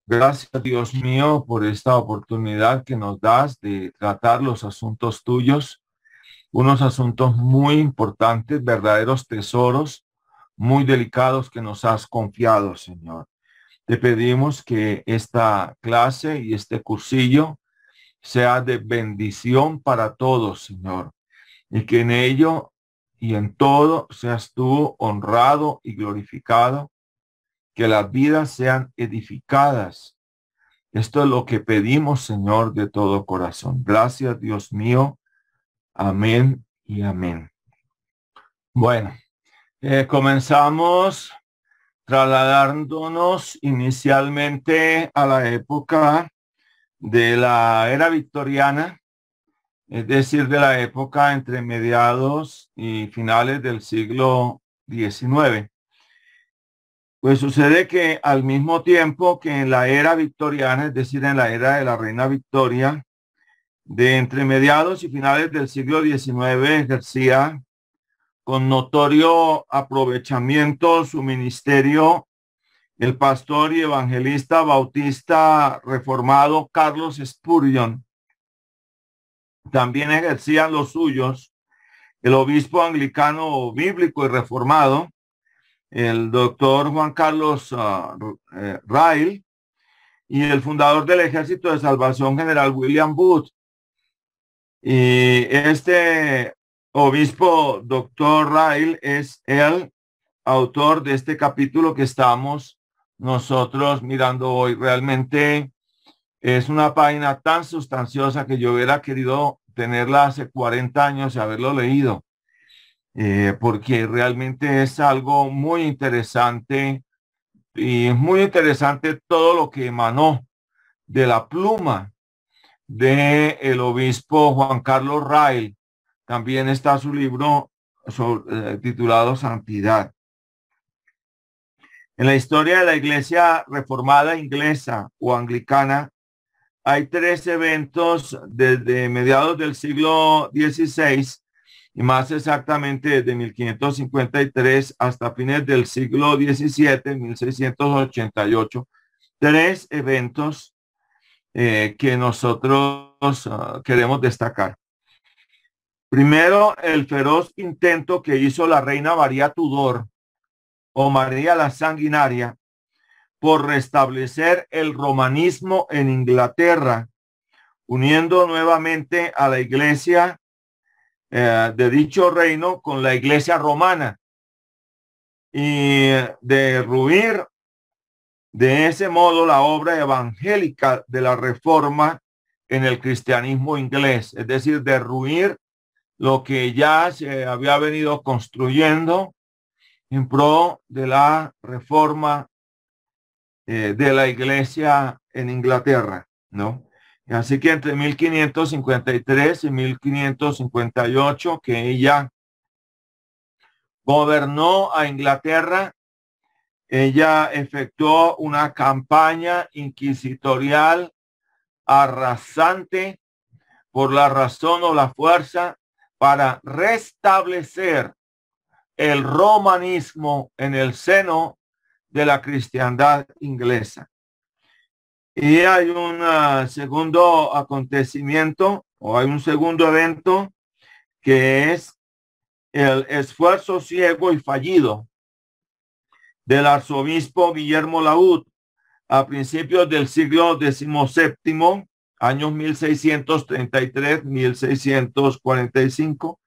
Gracias, Dios mío, por esta oportunidad que nos das de tratar los asuntos tuyos, unos asuntos muy importantes, verdaderos tesoros, muy delicados que nos has confiado, Señor. Te pedimos que esta clase y este cursillo sea de bendición para todos, Señor, y que en ello y en todo seas tú honrado y glorificado, que las vidas sean edificadas. Esto es lo que pedimos, Señor, de todo corazón. Gracias, Dios mío. Amén y amén. Bueno, comenzamos trasladándonos inicialmente a la época de la era victoriana, es decir, de la época entre mediados y finales del siglo XIX. Pues sucede que al mismo tiempo que en la era victoriana, es decir, en la era de la reina Victoria, de entre mediados y finales del siglo XIX ejercía con notorio aprovechamiento su ministerio el pastor y evangelista bautista reformado Carlos Spurgeon. También ejercían los suyos el obispo anglicano bíblico y reformado, el doctor Juan Carlos Ryle, y el fundador del Ejército de Salvación, general William Booth. Y este obispo, doctor Ryle, es el autor de este capítulo que estamos nosotros mirando hoy. Realmente es una página tan sustanciosa que yo hubiera querido tenerla hace 40 años y haberlo leído, porque realmente es algo muy interesante y es muy interesante todo lo que emanó de la pluma de el obispo Juan Carlos Ryle. También está su libro titulado Santidad. En la historia de la iglesia reformada inglesa o anglicana, hay tres eventos desde mediados del siglo XVI y más exactamente desde 1553 hasta fines del siglo XVII, 1688. Tres eventos que nosotros queremos destacar. Primero, el feroz intento que hizo la reina María Tudor o María la Sanguinaria por restablecer el romanismo en Inglaterra, uniendo nuevamente a la iglesia de dicho reino con la iglesia romana y derruir de ese modo la obra evangélica de la reforma en el cristianismo inglés, es decir, derruir lo que ya se había venido construyendo en pro de la reforma de la iglesia en Inglaterra, ¿no? Así que entre 1553 y 1558, que ella gobernó a Inglaterra, ella efectuó una campaña inquisitorial arrasante por la razón o la fuerza para restablecer el romanismo en el seno de la cristiandad inglesa. Y hay un segundo acontecimiento o hay un segundo evento que es el esfuerzo ciego y fallido del arzobispo Guillermo Laud a principios del siglo XVII, años 1633-1645,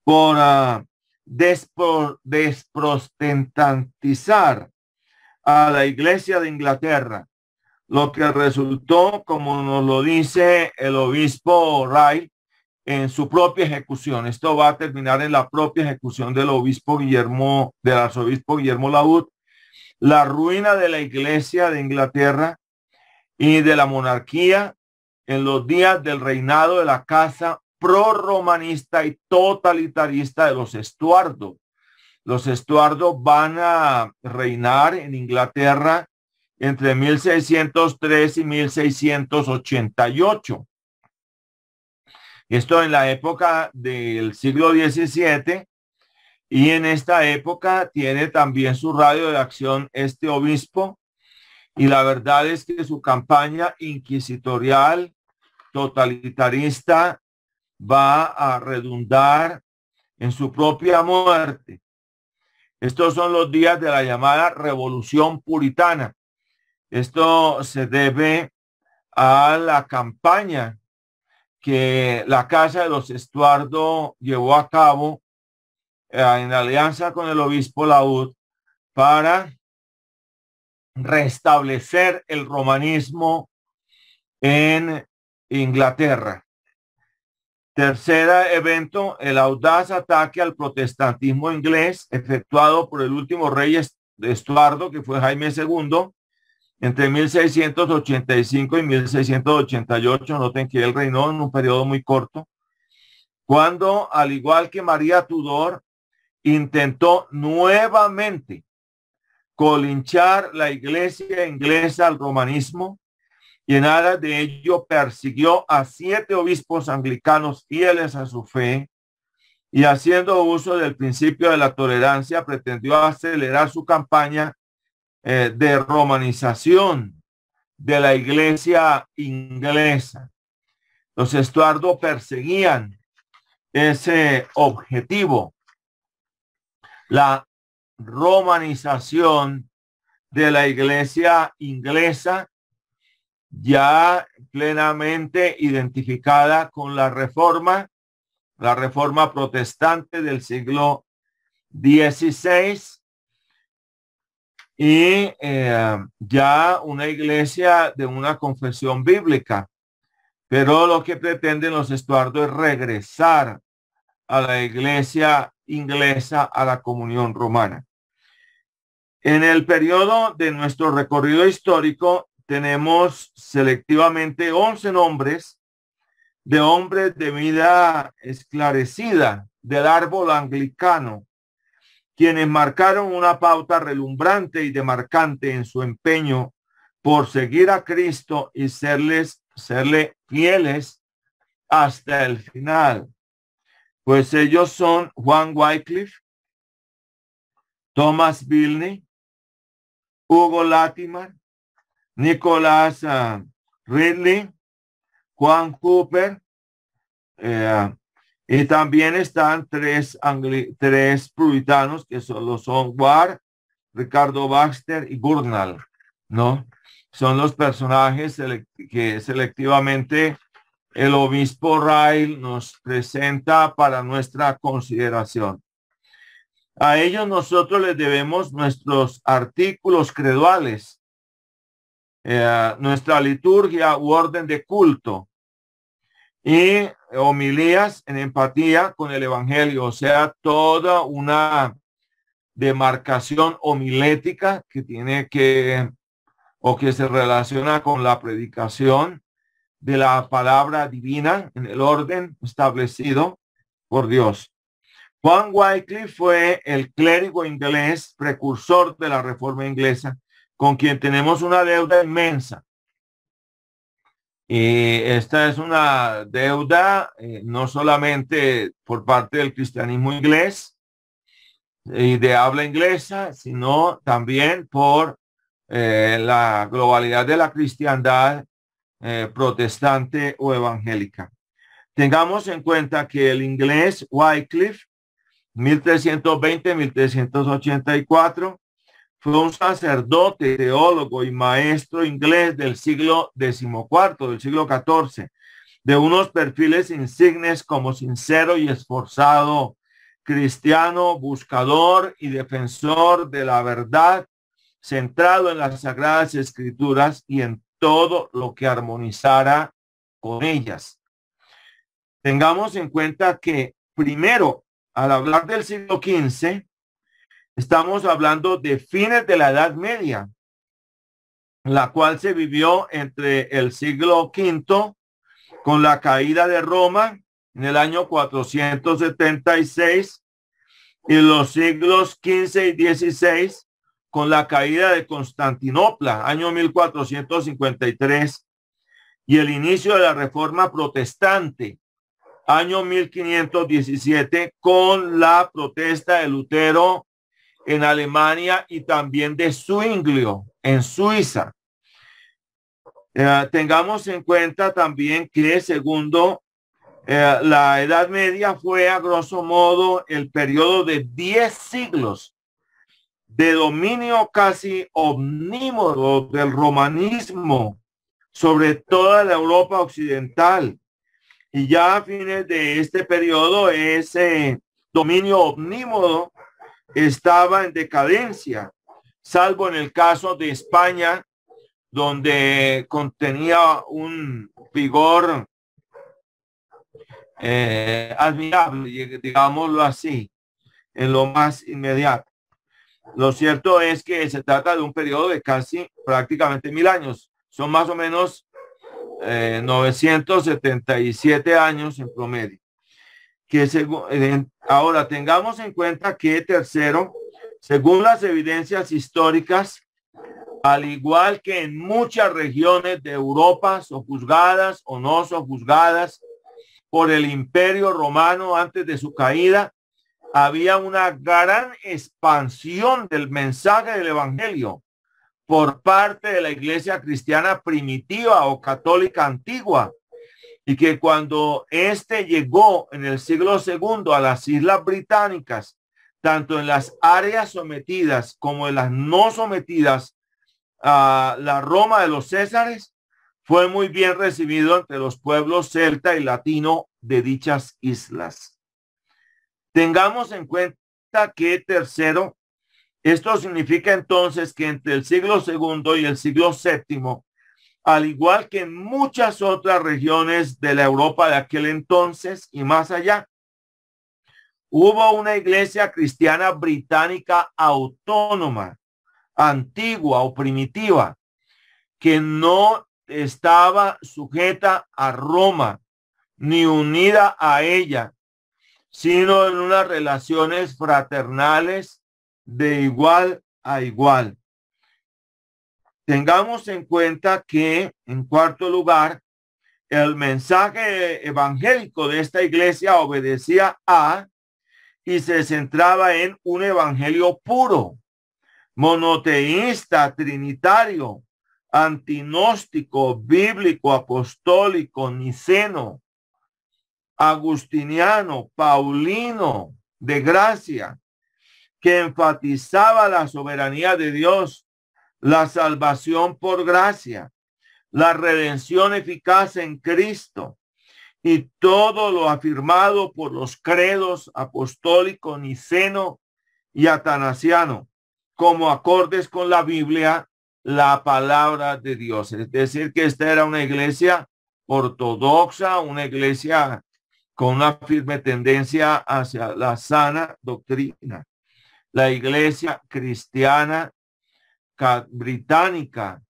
por desprotestantizar a la iglesia de Inglaterra, lo que resultó, como nos lo dice el obispo Ryle, en su propia ejecución. Esto va a terminar en la propia ejecución del del arzobispo Guillermo Laud, la ruina de la iglesia de Inglaterra y de la monarquía en los días del reinado de la casa prorromanista y totalitarista de los Estuardo. Los Estuardo van a reinar en Inglaterra entre 1603 y 1688. Esto en la época del siglo XVII, y en esta época tiene también su radio de acción este obispo, Y la verdad es que su campaña inquisitorial, totalitarista, va a redundar en su propia muerte. Estos son los días de la llamada Revolución Puritana. Esto se debe a la campaña que la Casa de los Estuardo llevó a cabo en alianza con el obispo Laud para restablecer el romanismo en Inglaterra. Tercer evento, el audaz ataque al protestantismo inglés efectuado por el último rey de Estuardo, que fue Jaime II, entre 1685 y 1688. Noten que él reinó en un periodo muy corto, cuando, al igual que María Tudor, intentó nuevamente colinchar la iglesia inglesa al romanismo, y en aras de ello persiguió a 7 obispos anglicanos fieles a su fe, y haciendo uso del principio de la tolerancia pretendió acelerar su campaña de romanización de la iglesia inglesa. Los Estuardo perseguían ese objetivo, la romanización de la iglesia inglesa, ya plenamente identificada con la reforma protestante del siglo XVI, y ya una iglesia de una confesión bíblica. Pero lo que pretenden los Estuardo es regresar a la iglesia inglesa, a la comunión romana. En el periodo de nuestro recorrido histórico tenemos selectivamente 11 nombres de hombres de vida esclarecida del árbol anglicano, quienes marcaron una pauta relumbrante y demarcante en su empeño por seguir a Cristo y serle fieles hasta el final. Pues ellos son Juan Wycliffe, Thomas Bilney, Hugo Latimer, Nicholas Ridley, Juan Cooper, y también están tres puritanos que solo son Ward, Ricardo Baxter y Burnall, ¿no? Son los personajes que selectivamente el obispo Ryle nos presenta para nuestra consideración. A ellos nosotros les debemos nuestros artículos creduales, nuestra liturgia u orden de culto y homilías en empatía con el evangelio, o sea, toda una demarcación homilética que tiene que se relaciona con la predicación de la palabra divina en el orden establecido por Dios. Juan Wycliffe fue el clérigo inglés precursor de la Reforma inglesa, con quien tenemos una deuda inmensa. Y esta es una deuda no solamente por parte del cristianismo inglés y de habla inglesa, sino también por la globalidad de la cristiandad protestante o evangélica. Tengamos en cuenta que el inglés Wycliffe, 1320-1384, fue un sacerdote, teólogo y maestro inglés del siglo XIV, del siglo XIV, de unos perfiles insignes como sincero y esforzado cristiano, buscador y defensor de la verdad, centrado en las Sagradas Escrituras y en todo lo que armonizara con ellas. Tengamos en cuenta que primero, al hablar del siglo XV, estamos hablando de fines de la Edad Media, la cual se vivió entre el siglo V con la caída de Roma en el año 476 y los siglos XV y XVI con la caída de Constantinopla, año 1453, y el inicio de la Reforma Protestante, año 1517, con la protesta de Lutero en Alemania y también de Zwinglio en Suiza. Tengamos en cuenta también que segundo, la Edad Media fue a grosso modo el periodo de 10 siglos de dominio casi omnímodo del romanismo sobre toda la Europa occidental. Y ya a fines de este periodo, ese dominio omnímodo estaba en decadencia, salvo en el caso de España, donde contenía un vigor admirable, digámoslo así, en lo más inmediato. Lo cierto es que se trata de un periodo de casi prácticamente 1000 años. Son más o menos 977 años en promedio. Ahora tengamos en cuenta que tercero, según las evidencias históricas, al igual que en muchas regiones de Europa, sojuzgadas o no sojuzgadas por el Imperio Romano antes de su caída, había una gran expansión del mensaje del Evangelio por parte de la iglesia cristiana primitiva o católica antigua, y que cuando éste llegó en el siglo segundo a las Islas Británicas, tanto en las áreas sometidas como en las no sometidas a la Roma de los Césares, fue muy bien recibido entre los pueblos celta y latino de dichas islas. Tengamos en cuenta que tercero, esto significa entonces que entre el siglo segundo y el siglo séptimo, al igual que en muchas otras regiones de la Europa de aquel entonces y más allá, hubo una iglesia cristiana británica autónoma, antigua o primitiva, que no estaba sujeta a Roma ni unida a ella, sino en unas relaciones fraternales de igual a igual. Tengamos en cuenta que, en cuarto lugar, el mensaje evangélico de esta iglesia obedecía a y se centraba en un evangelio puro, monoteísta, trinitario, antinóstico, bíblico, apostólico, niceno, agustiniano, paulino, de gracia, que enfatizaba la soberanía de Dios, la salvación por gracia, la redención eficaz en Cristo y todo lo afirmado por los credos apostólico, niceno y atanasiano, como acordes con la Biblia, la palabra de Dios. Es decir, que esta era una iglesia ortodoxa, una iglesia con una firme tendencia hacia la sana doctrina. La iglesia cristiana británica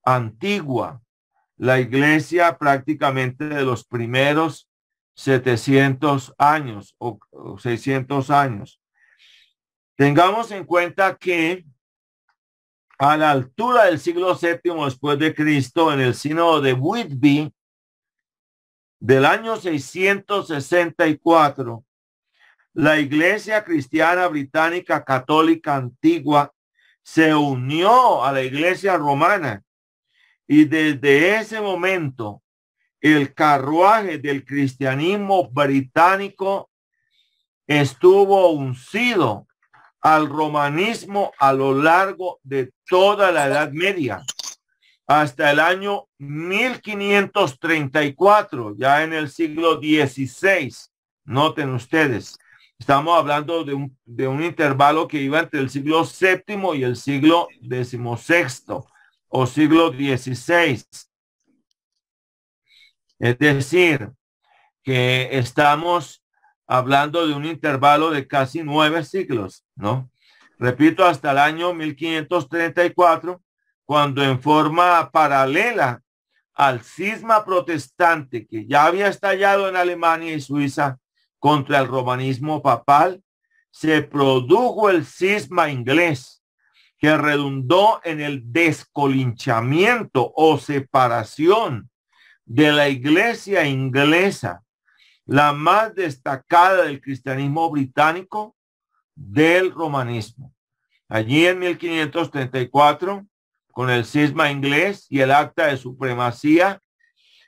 antigua, la iglesia prácticamente de los primeros 700 años o 600 años. Tengamos en cuenta que a la altura del siglo VII después de Cristo, en el sínodo de Whitby del año 664, la iglesia cristiana británica católica antigua se unió a la iglesia romana, y desde ese momento el carruaje del cristianismo británico estuvo uncido al romanismo a lo largo de toda la Edad Media hasta el año 1534, ya en el siglo XVI. Noten ustedes, estamos hablando de un intervalo que iba entre el siglo VII y el siglo XVI o siglo XVI. Es decir, que estamos hablando de un intervalo de casi 9 siglos, ¿no? Repito, hasta el año 1534, cuando en forma paralela al cisma protestante que ya había estallado en Alemania y Suiza contra el romanismo papal, se produjo el cisma inglés, que redundó en el descolinchamiento o separación de la iglesia inglesa, la más destacada del cristianismo británico, del romanismo. Allí en 1534, con el cisma inglés y el acta de supremacía,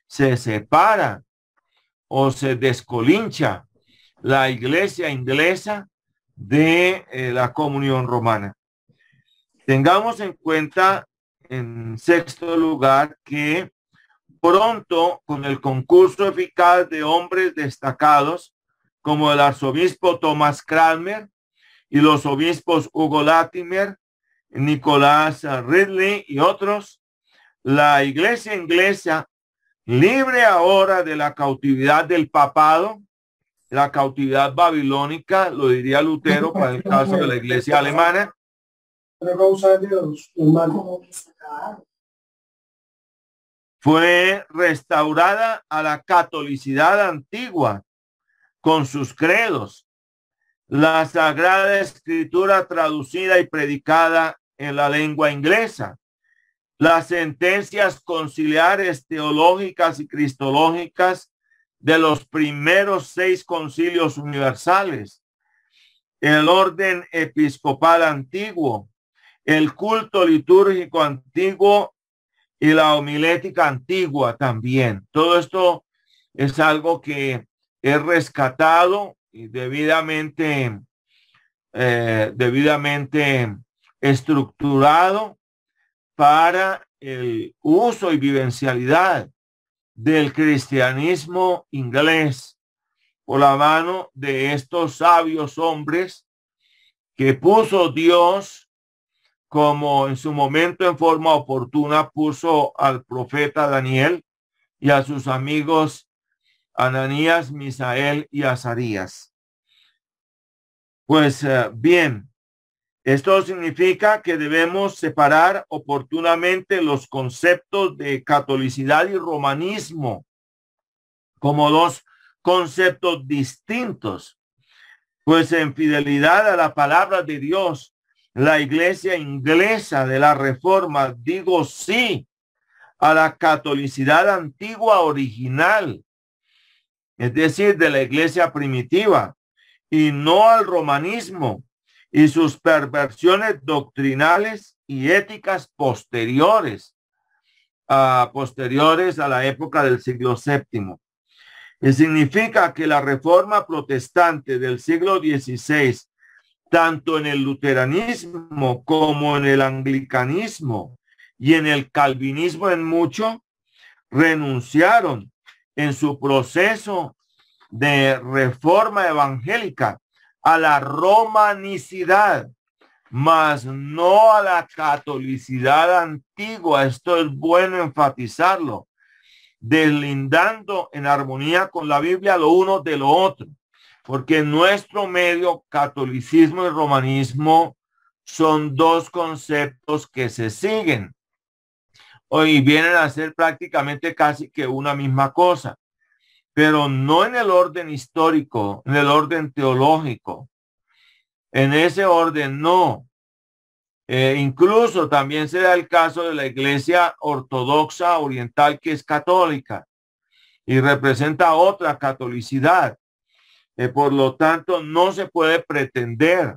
se separa o se descolincha la iglesia inglesa de la comunión romana. Tengamos en cuenta, en sexto lugar, que pronto, con el concurso eficaz de hombres destacados, como el arzobispo Thomas Cranmer y los obispos Hugo Latimer, Nicolás Ridley y otros, la iglesia inglesa, libre ahora de la cautividad del papado, la cautividad babilónica, lo diría Lutero para el caso de la iglesia alemana, fue restaurada a la catolicidad antigua con sus credos, la Sagrada Escritura traducida y predicada en la lengua inglesa, las sentencias conciliares teológicas y cristológicas de los primeros 6 concilios universales, el orden episcopal antiguo, el culto litúrgico antiguo y la homilética antigua también. Todo esto es algo que es rescatado y debidamente estructurado para el uso y vivencialidad del cristianismo inglés por la mano de estos sabios hombres que puso Dios, como en su momento en forma oportuna puso al profeta Daniel y a sus amigos Ananías, Misael y Azarías. Pues bien, esto significa que debemos separar oportunamente los conceptos de catolicidad y romanismo como 2 conceptos distintos, pues en fidelidad a la palabra de Dios, la iglesia inglesa de la Reforma, digo sí a la catolicidad antigua original, es decir, de la iglesia primitiva, y no al romanismo y sus perversiones doctrinales y éticas posteriores a la época del siglo VII. Y significa que la reforma protestante del siglo XVI, tanto en el luteranismo como en el anglicanismo y en el calvinismo en mucho, renunciaron en su proceso de reforma evangélica a la romanicidad, mas no a la catolicidad antigua. Esto es bueno enfatizarlo, deslindando en armonía con la Biblia lo uno de lo otro, porque en nuestro medio catolicismo y romanismo son 2 conceptos que se siguen y vienen a ser prácticamente casi que una misma cosa, pero no en el orden histórico, en el orden teológico. En ese orden no. Incluso también se da el caso de la iglesia ortodoxa oriental, que es católica y representa otra catolicidad. Por lo tanto, no se puede pretender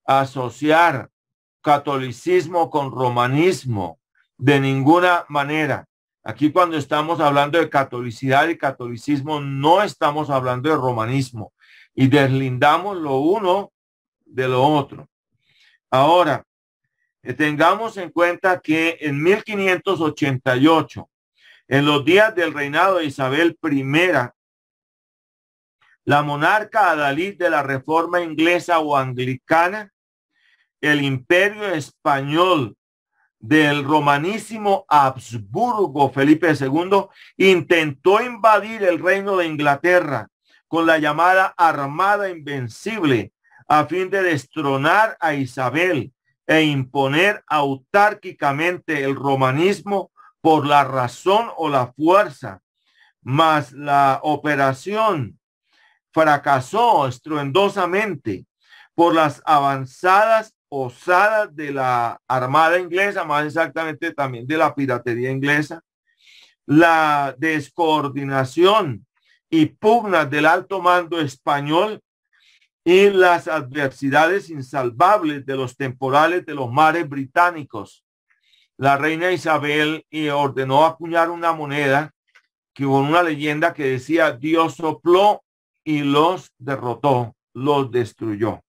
asociar catolicismo con romanismo de ninguna manera. Aquí, cuando estamos hablando de catolicidad y catolicismo, no estamos hablando de romanismo, y deslindamos lo uno de lo otro. Ahora, tengamos en cuenta que en 1588, en los días del reinado de Isabel I, la monarca adalid de la Reforma inglesa o anglicana, el imperio español del romanísimo Habsburgo Felipe II, intentó invadir el reino de Inglaterra con la llamada Armada Invencible a fin de destronar a Isabel e imponer autárquicamente el romanismo por la razón o la fuerza. Mas la operación fracasó estruendosamente por las avanzadas osadas de la Armada inglesa, más exactamente también de la piratería inglesa, la descoordinación y pugnas del alto mando español y las adversidades insalvables de los temporales de los mares británicos. la reina Isabel y ordenó acuñar una moneda que con una leyenda que decía: Dios sopló y los derrotó, los destruyó.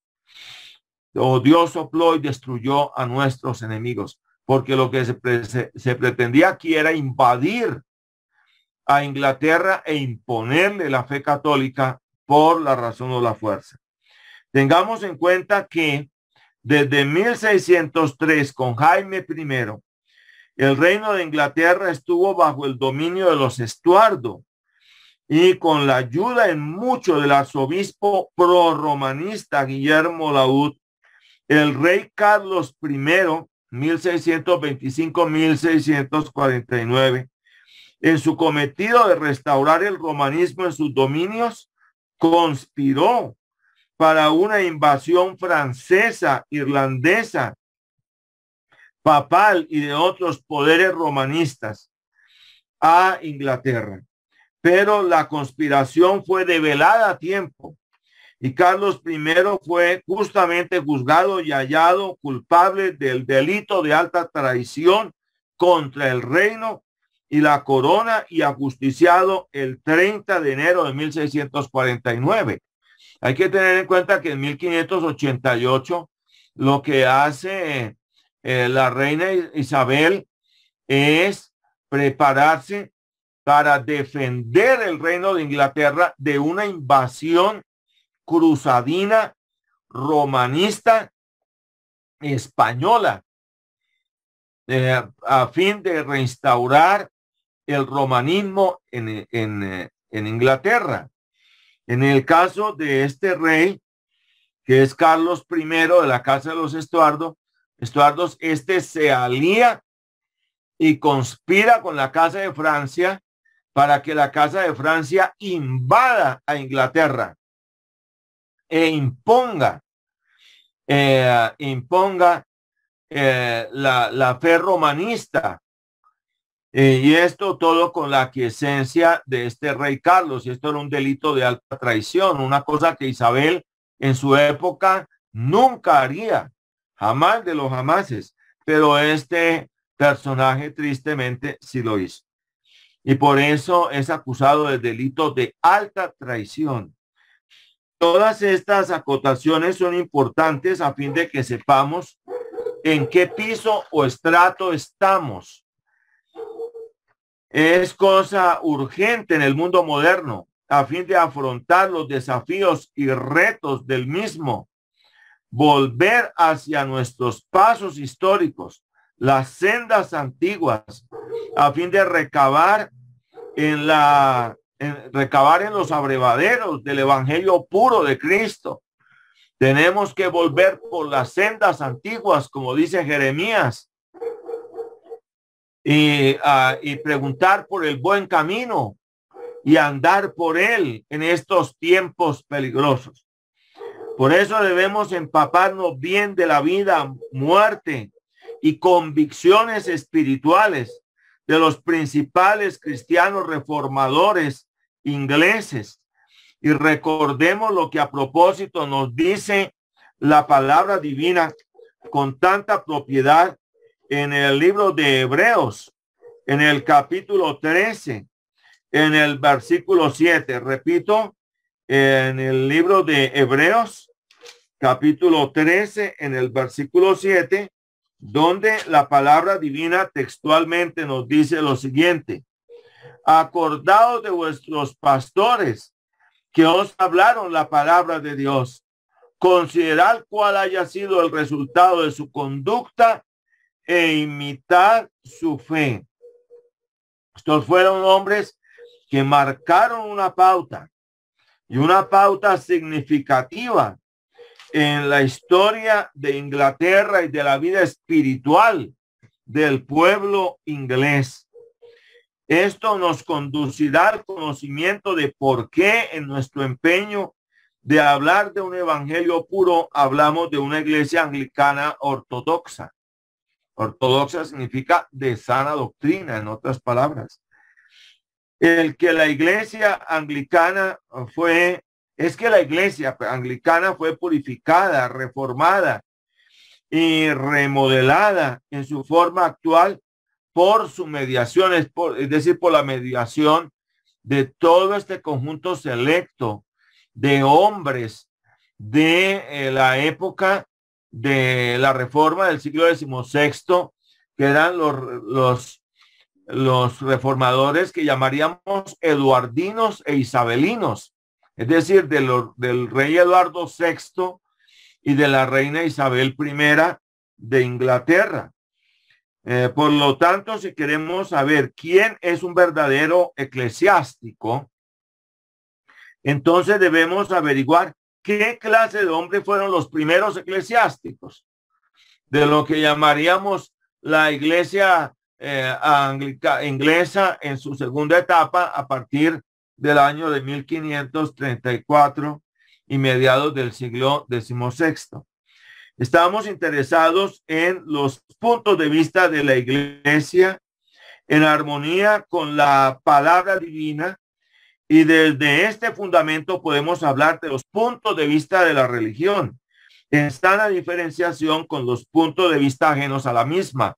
O Dios sopló y destruyó a nuestros enemigos, porque lo que se pretendía aquí era invadir a Inglaterra e imponerle la fe católica por la razón o la fuerza. Tengamos en cuenta que desde 1603, con Jaime I, el reino de Inglaterra estuvo bajo el dominio de los Estuardo, y con la ayuda en mucho del arzobispo prorromanista Guillermo Laud, el rey Carlos I, 1625-1649, en su cometido de restaurar el romanismo en sus dominios, conspiró para una invasión francesa, irlandesa, papal y de otros poderes romanistas a Inglaterra. Pero la conspiración fue develada a tiempo y Carlos I fue justamente juzgado y hallado culpable del delito de alta traición contra el reino y la corona y ajusticiado el 30 de enero de 1649. Hay que tener en cuenta que en 1588 lo que hace la reina Isabel es prepararse para defender el reino de Inglaterra de una invasión cruzadina, romanista, española, a fin de reinstaurar el romanismo en Inglaterra. En el caso de este rey, que es Carlos I de la casa de los Estuardos, este se alía y conspira con la casa de Francia para que la casa de Francia invada a Inglaterra e imponga la fe romanista. Y esto todo con la aquiescencia de este rey Carlos. Y esto era un delito de alta traición, una cosa que Isabel en su época nunca haría, jamás de los jamases. Pero este personaje tristemente sí lo hizo. Y por eso es acusado de delito de alta traición. Todas estas acotaciones son importantes a fin de que sepamos en qué piso o estrato estamos. Es cosa urgente en el mundo moderno a fin de afrontar los desafíos y retos del mismo, volver hacia nuestros pasos históricos, las sendas antiguas, a fin de recabar en los abrevaderos del evangelio puro de Cristo. Tenemos que volver por las sendas antiguas, como dice Jeremías, y preguntar por el buen camino y andar por él en estos tiempos peligrosos. Por eso debemos empaparnos bien de la vida, muerte y convicciones espirituales de los principales cristianos reformadores ingleses. Y recordemos lo que a propósito nos dice la palabra divina con tanta propiedad en el libro de Hebreos, en el capítulo 13, en el versículo 7. Repito, en el libro de Hebreos, capítulo 13, en el versículo 7, donde la palabra divina textualmente nos dice lo siguiente: acordaos de vuestros pastores que os hablaron la palabra de Dios, considerad cuál haya sido el resultado de su conducta e imitad su fe. Estos fueron hombres que marcaron una pauta, y una pauta significativa en la historia de Inglaterra y de la vida espiritual del pueblo inglés. Esto nos conducirá al conocimiento de por qué en nuestro empeño de hablar de un evangelio puro hablamos de una iglesia anglicana ortodoxa. Ortodoxa significa de sana doctrina, en otras palabras. El que la iglesia anglicana fue purificada, reformada y remodelada en su forma actual por su mediación, es decir, por la mediación de todo este conjunto selecto de hombres de la época de la reforma del siglo XVI, que eran los reformadores que llamaríamos eduardinos e isabelinos, es decir, del rey Eduardo VI y de la reina Isabel I de Inglaterra. Por lo tanto, si queremos saber quién es un verdadero eclesiástico, entonces debemos averiguar qué clase de hombres fueron los primeros eclesiásticos de lo que llamaríamos la iglesia inglesa en su segunda etapa a partir del año de 1534 y mediados del siglo XVI. Estamos interesados en los puntos de vista de la iglesia en armonía con la palabra divina, y desde este fundamento podemos hablar de los puntos de vista de la religión en sana diferenciación con los puntos de vista ajenos a la misma.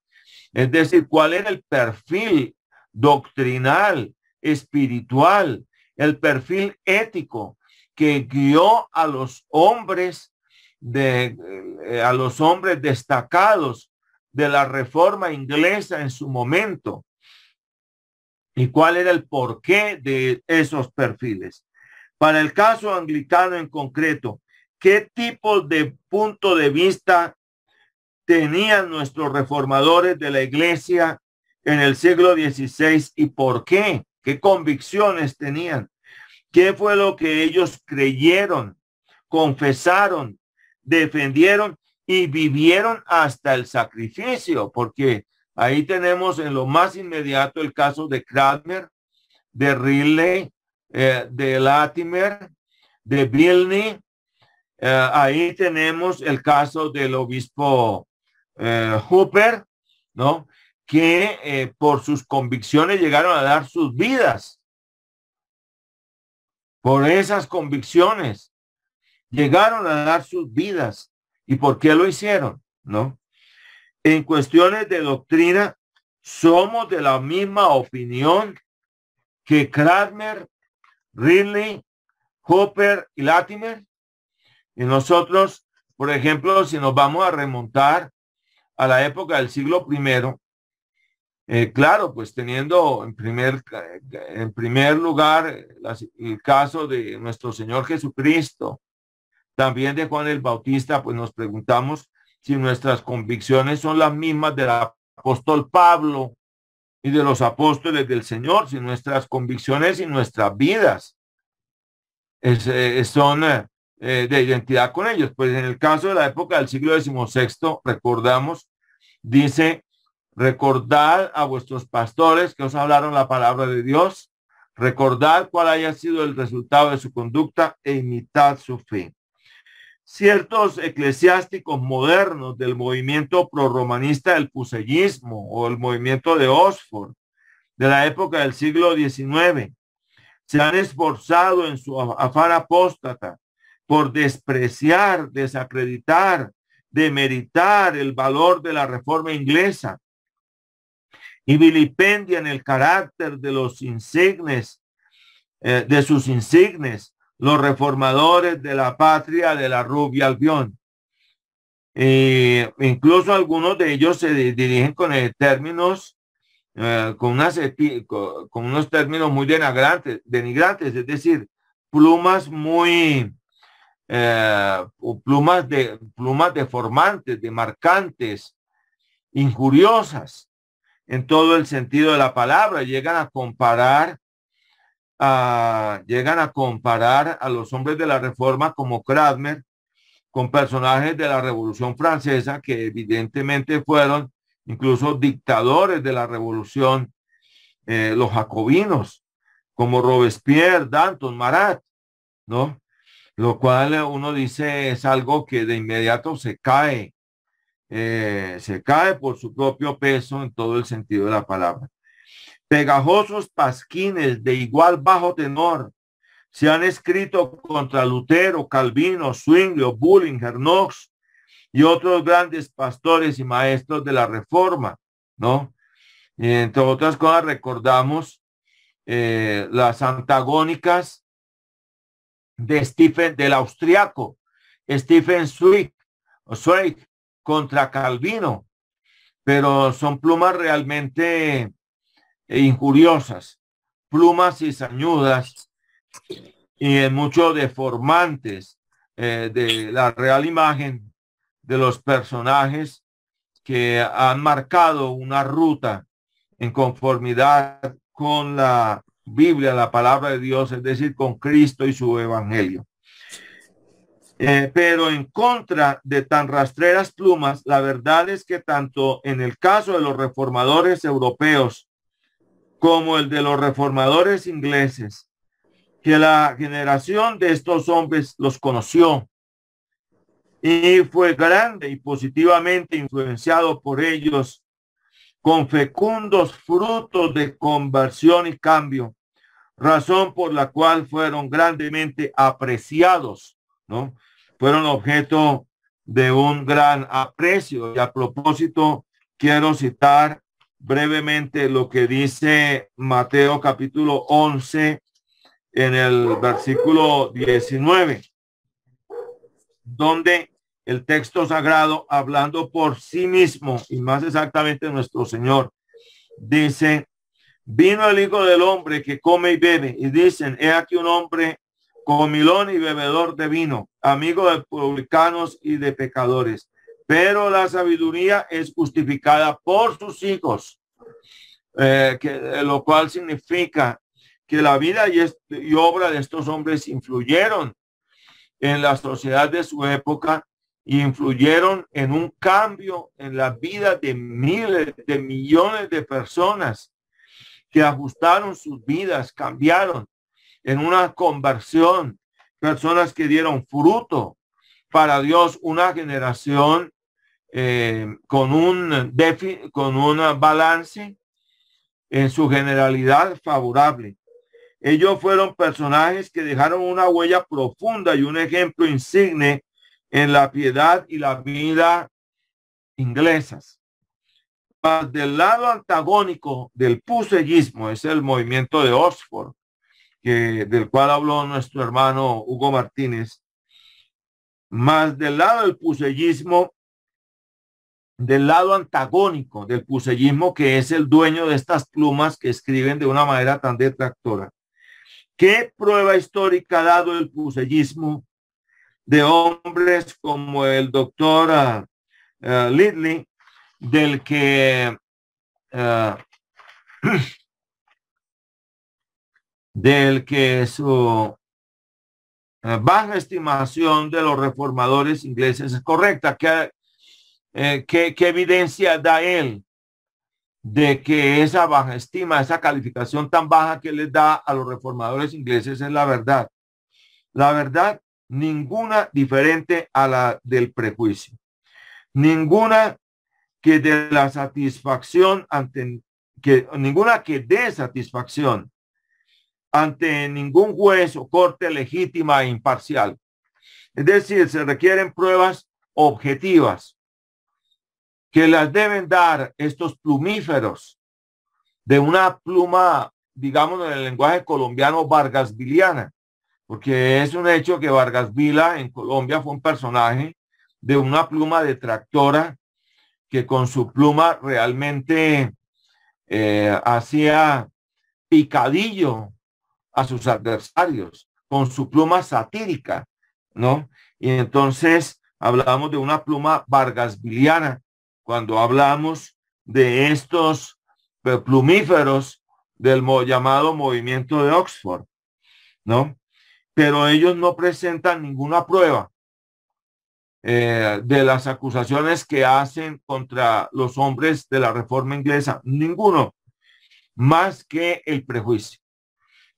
Es decir, cuál era el perfil doctrinal, espiritual, el perfil ético que guió a los hombres destacados de la reforma inglesa en su momento, y cuál era el porqué de esos perfiles. Para el caso anglicano en concreto, ¿qué tipo de punto de vista tenían nuestros reformadores de la iglesia en el siglo XVI y por qué? ¿Qué convicciones tenían? ¿Qué fue lo que ellos creyeron, confesaron, defendieron y vivieron hasta el sacrificio? Porque ahí tenemos en lo más inmediato el caso de Cranmer, de Ridley, de Latimer, de Bilney. Ahí tenemos el caso del obispo Hooper, ¿no? Que por sus convicciones llegaron a dar sus vidas. Por esas convicciones llegaron a dar sus vidas. ¿Y por qué lo hicieron? ¿No? En cuestiones de doctrina, somos de la misma opinión que Cranmer, Ridley, Hooper y Latimer. Y nosotros, por ejemplo, si nos vamos a remontar a la época del siglo I, claro, pues teniendo en primer lugar el caso de nuestro Señor Jesucristo, también de Juan el Bautista, pues nos preguntamos si nuestras convicciones son las mismas del apóstol Pablo y de los apóstoles del Señor, si nuestras convicciones y nuestras vidas son de identidad con ellos. Pues en el caso de la época del siglo XVI, recordamos, dice: recordad a vuestros pastores que os hablaron la palabra de Dios, recordad cuál haya sido el resultado de su conducta e imitad su fe. Ciertos eclesiásticos modernos del movimiento prorromanista del pusellismo o el movimiento de Oxford de la época del siglo XIX se han esforzado en su afán apóstata por despreciar, desacreditar, demeritar el valor de la reforma inglesa y vilipendian el carácter de los insignes, de sus insignes, los reformadores de la patria de la rubia Albión. Incluso algunos de ellos se dirigen con términos, con unos términos muy denigrantes, es decir, plumas muy, plumas deformantes, demarcantes, injuriosas en todo el sentido de la palabra. Llegan a comparar a los hombres de la Reforma como Cranmer con personajes de la Revolución Francesa que evidentemente fueron incluso dictadores de la Revolución, los jacobinos, como Robespierre, Danton, Marat, ¿no? Lo cual uno dice es algo que de inmediato se cae por su propio peso en todo el sentido de la palabra. Pegajosos pasquines de igual bajo tenor se han escrito contra Lutero, Calvino, Zwinglio, Bullinger, Knox y otros grandes pastores y maestros de la Reforma, ¿no? Y entre otras cosas recordamos las antagónicas del austriaco Stephen Zweig contra Calvino, pero son plumas realmente injuriosas, plumas cizañudas y en mucho deformantes de la real imagen de los personajes que han marcado una ruta en conformidad con la Biblia, la palabra de Dios, es decir, con Cristo y su evangelio. Pero en contra de tan rastreras plumas, la verdad es que tanto en el caso de los reformadores europeos como el de los reformadores ingleses, que la generación de estos hombres los conoció y fue grande y positivamente influenciado por ellos con fecundos frutos de conversión y cambio, razón por la cual fueron grandemente apreciados, ¿no? Fueron objeto de un gran aprecio. Y a propósito, quiero citar brevemente lo que dice Mateo capítulo 11 en el versículo 19, donde el texto sagrado, hablando por sí mismo y más exactamente nuestro Señor, dice: vino el Hijo del Hombre que come y bebe, y dicen, he aquí un hombre comilón y bebedor de vino, amigo de publicanos y de pecadores. Pero la sabiduría es justificada por sus hijos, lo cual significa que la vida y obra de estos hombres influyeron en la sociedad de su época y influyeron en un cambio en la vida de miles, de millones de personas que ajustaron sus vidas, cambiaron en una conversión, personas que dieron fruto para Dios, una generación con un balance en su generalidad favorable. Ellos fueron personajes que dejaron una huella profunda y un ejemplo insigne en la piedad y la vida inglesas. Más del lado antagónico del pusellismo es el movimiento de Oxford, del cual habló nuestro hermano Hugo Martínez. Más del lado del pusellismo, del lado antagónico del pusellismo, que es el dueño de estas plumas que escriben de una manera tan detractora. ¿Qué prueba histórica ha dado el pusellismo de hombres como el doctor Lidley, del que su baja estimación de los reformadores ingleses es correcta? ¿Qué evidencia da él de que esa baja estima, esa calificación tan baja que les da a los reformadores ingleses es la verdad? La verdad, ninguna diferente a la del prejuicio. Ninguna que de la satisfacción ninguna que dé satisfacción ante ningún juez o corte legítima e imparcial. Es decir, se requieren pruebas objetivas que las deben dar estos plumíferos de una pluma, digamos en el lenguaje colombiano, vargasviliana, porque es un hecho que Vargas Vila en Colombia fue un personaje de una pluma detractora que con su pluma realmente hacía picadillo a sus adversarios, con su pluma satírica, ¿no? Y entonces hablamos de una pluma vargasviliana cuando hablamos de estos plumíferos del llamado movimiento de Oxford, ¿no? Pero ellos no presentan ninguna prueba de las acusaciones que hacen contra los hombres de la Reforma inglesa, ninguno, más que el prejuicio.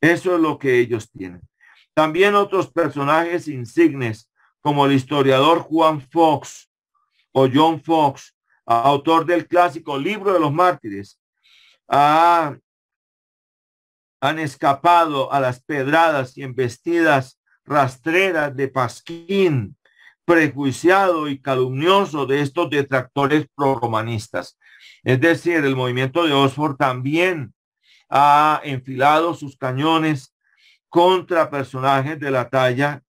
Eso es lo que ellos tienen. También otros personajes insignes, como el historiador Juan Fox o John Fox, autor del clásico Libro de los Mártires, han escapado a las pedradas y embestidas rastreras de Pasquín, prejuiciado y calumnioso de estos detractores proromanistas. Es decir, el movimiento de Oxford también ha enfilado sus cañones contra personajes de la talla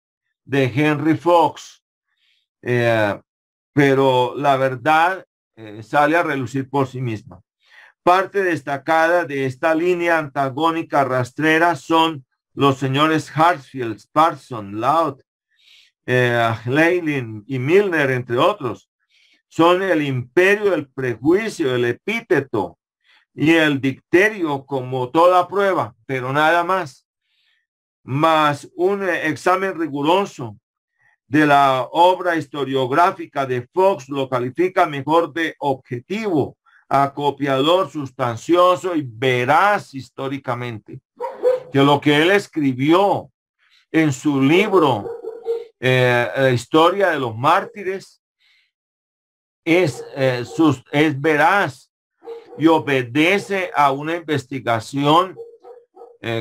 de Henry Fox. Pero la verdad sale a relucir por sí misma. Parte destacada de esta línea antagónica rastrera son los señores Hartsfield, Parson, Loud, Leilin y Milner, entre otros. Son el imperio del prejuicio, el epíteto y el dicterio como toda prueba, pero nada más. Más un examen riguroso de la obra historiográfica de Fox lo califica mejor de objetivo, acopiador, sustancioso y veraz históricamente, que lo que él escribió en su libro La historia de los mártires es veraz y obedece a una investigación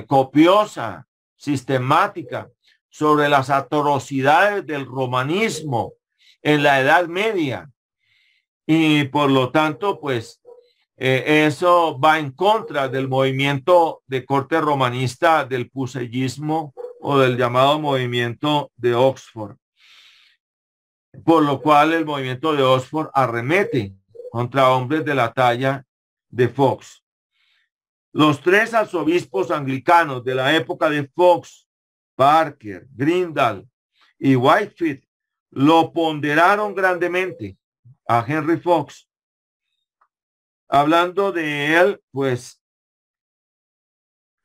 copiosa, sistemática, sobre las atrocidades del romanismo en la Edad Media. Y por lo tanto, pues, eso va en contra del movimiento de corte romanista del puseyismo o del llamado movimiento de Oxford. Por lo cual el movimiento de Oxford arremete contra hombres de la talla de Fox. Los tres arzobispos anglicanos de la época de Fox, Parker, Grindal y Whitefield, lo ponderaron grandemente a Henry Fox. Hablando de él, pues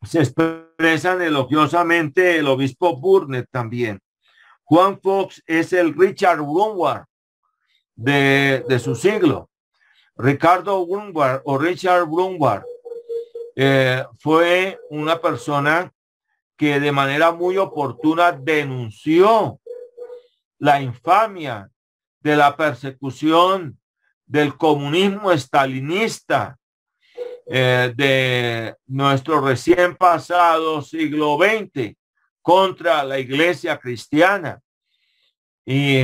se expresan elogiosamente el obispo Burnett también. Juan Fox es el Richard Brunward de su siglo. Ricardo Brunward o Richard Brunward fue una persona que de manera muy oportuna denunció la infamia de la persecución del comunismo estalinista de nuestro recién pasado siglo XX contra la iglesia cristiana. Y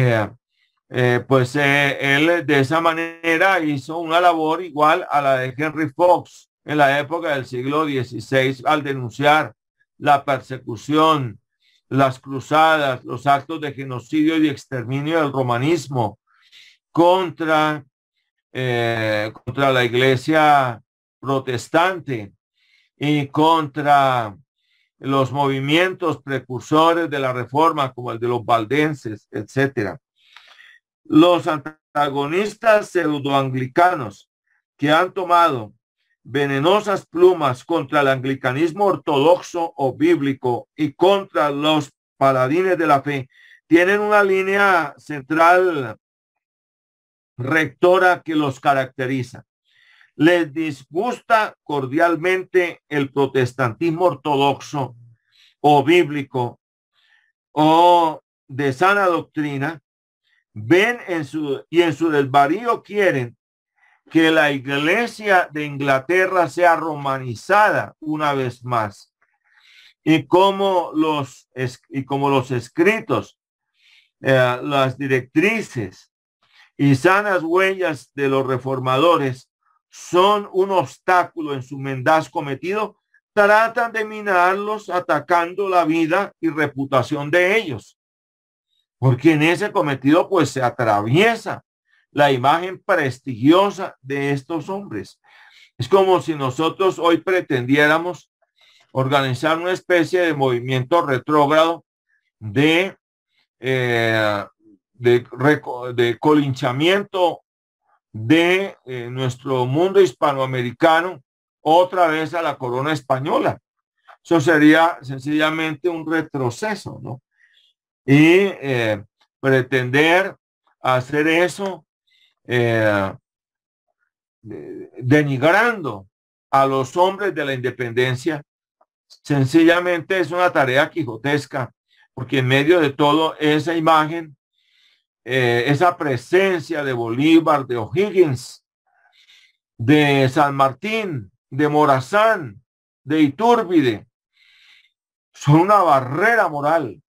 pues él de esa manera hizo una labor igual a la de Henry Fox en la época del siglo XVI al denunciar la persecución, las cruzadas, los actos de genocidio y exterminio del romanismo contra la iglesia protestante y contra los movimientos precursores de la reforma como el de los valdenses, etcétera. Los antagonistas pseudoanglicanos que han tomado venenosas plumas contra el anglicanismo ortodoxo o bíblico y contra los paladines de la fe tienen una línea central rectora que los caracteriza. Les disgusta cordialmente el protestantismo ortodoxo o bíblico o de sana doctrina. Ven en su desvarío quieren que la iglesia de Inglaterra sea romanizada una vez más. Y como los escritos, las directrices y sanas huellas de los reformadores son un obstáculo en su mendaz cometido, tratan de minarlos atacando la vida y reputación de ellos. Porque en ese cometido pues se atraviesa la imagen prestigiosa de estos hombres. Es como si nosotros hoy pretendiéramos organizar una especie de movimiento retrógrado de colinchamiento de nuestro mundo hispanoamericano otra vez a la corona española. Eso sería sencillamente un retroceso, ¿no? Y pretender hacer eso denigrando a los hombres de la independencia, sencillamente es una tarea quijotesca, porque en medio de todo esa imagen, esa presencia de Bolívar, de O'Higgins, de San Martín, de Morazán, de Iturbide, son una barrera moral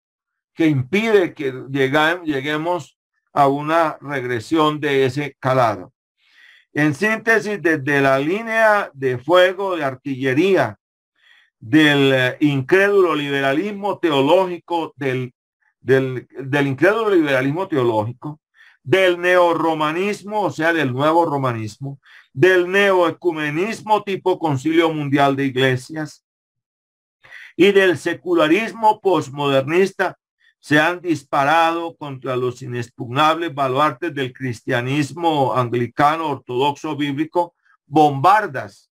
que impide que lleguemos a una regresión de ese calado. En síntesis, desde la línea de fuego de artillería del incrédulo liberalismo teológico, del incrédulo liberalismo teológico, del neorromanismo, o sea, del nuevo romanismo, del neoecumenismo tipo Concilio Mundial de Iglesias y del secularismo posmodernista, se han disparado contra los inexpugnables baluartes del cristianismo anglicano ortodoxo bíblico bombardas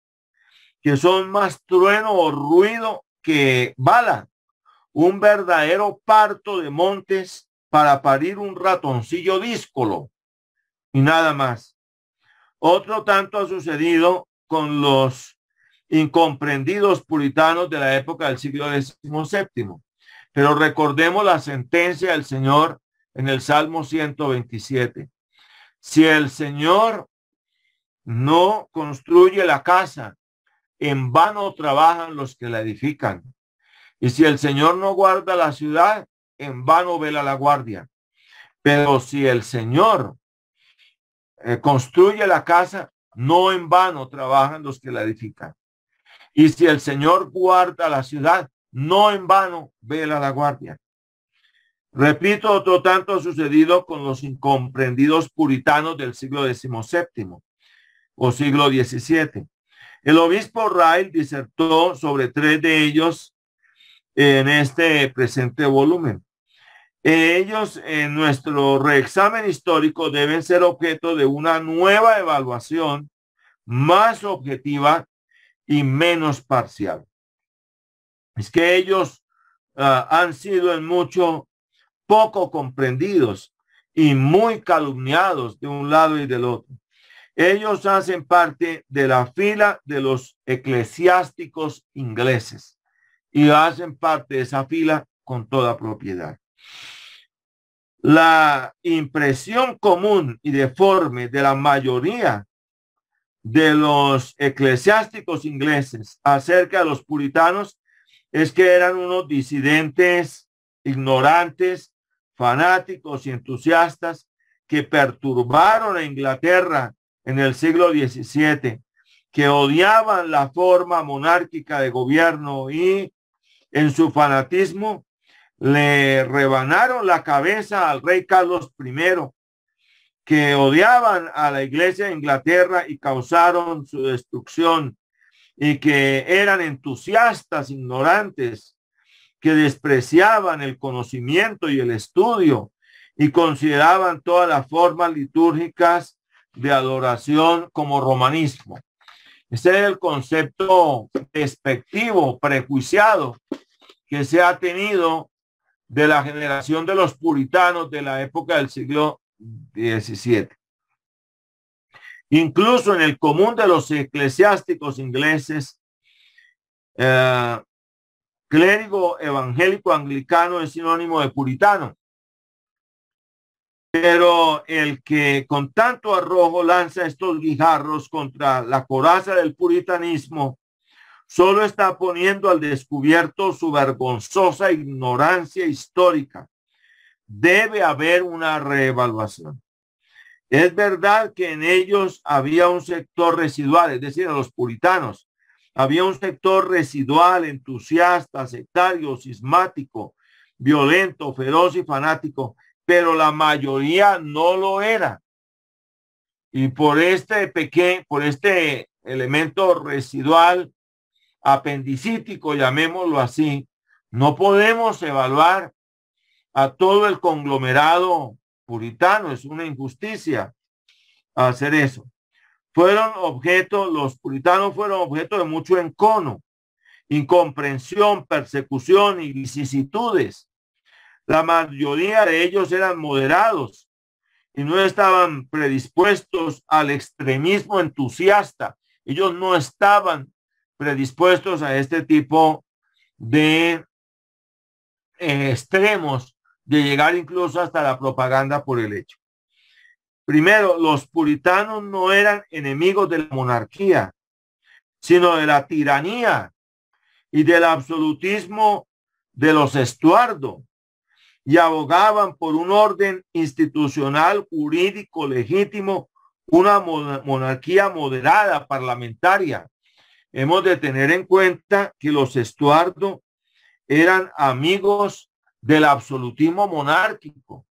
que son más trueno o ruido que bala, un verdadero parto de montes para parir un ratoncillo díscolo y nada más. Otro tanto ha sucedido con los incomprendidos puritanos de la época del siglo XVII. Pero recordemos la sentencia del Señor en el Salmo 127. Si el Señor no construye la casa, en vano trabajan los que la edifican. Y si el Señor no guarda la ciudad, en vano vela la guardia. Pero si el Señor construye la casa, no en vano trabajan los que la edifican. Y si el Señor guarda la ciudad, no en vano vela la guardia. Repito, otro tanto ha sucedido con los incomprendidos puritanos del siglo XVII o siglo XVII. El obispo Ryle disertó sobre 3 de ellos en este presente volumen. Ellos en nuestro reexamen histórico deben ser objeto de una nueva evaluación más objetiva y menos parcial. Es que ellos han sido en mucho poco comprendidos y muy calumniados de un lado y del otro. Ellos hacen parte de la fila de los eclesiásticos ingleses y hacen parte de esa fila con toda propiedad. La impresión común y deforme de la mayoría de los eclesiásticos ingleses acerca de los puritanos es que eran unos disidentes, ignorantes, fanáticos y entusiastas que perturbaron a Inglaterra en el siglo XVII, que odiaban la forma monárquica de gobierno y en su fanatismo le rebanaron la cabeza al rey Carlos I, que odiaban a la iglesia de Inglaterra y causaron su destrucción, y que eran entusiastas, ignorantes, que despreciaban el conocimiento y el estudio y consideraban todas las formas litúrgicas de adoración como romanismo. Ese es el concepto despectivo, prejuiciado que se ha tenido de la generación de los puritanos de la época del siglo XVII. Incluso en el común de los eclesiásticos ingleses, clérigo evangélico anglicano es sinónimo de puritano. Pero el que con tanto arrojo lanza estos guijarros contra la coraza del puritanismo solo está poniendo al descubierto su vergonzosa ignorancia histórica. Debe haber una reevaluación. Es verdad que en ellos había un sector residual, es decir, en los puritanos, había un sector residual, entusiasta, sectario, cismático, violento, feroz y fanático, pero la mayoría no lo era. Y por este elemento residual, apendicítico, llamémoslo así, no podemos evaluar a todo el conglomerado puritano. Es una injusticia hacer eso. Los puritanos fueron objeto de mucho encono, incomprensión, persecución y vicisitudes. La mayoría de ellos eran moderados y no estaban predispuestos al extremismo entusiasta. Ellos no estaban predispuestos a este tipo de extremos, de llegar incluso hasta la propaganda por el hecho. Primero, los puritanos no eran enemigos de la monarquía, sino de la tiranía y del absolutismo de los Estuardo. y abogaban por un orden institucional, jurídico, legítimo, una monarquía moderada, parlamentaria. Hemos de tener en cuenta que los Estuardo eran amigos del absolutismo monárquico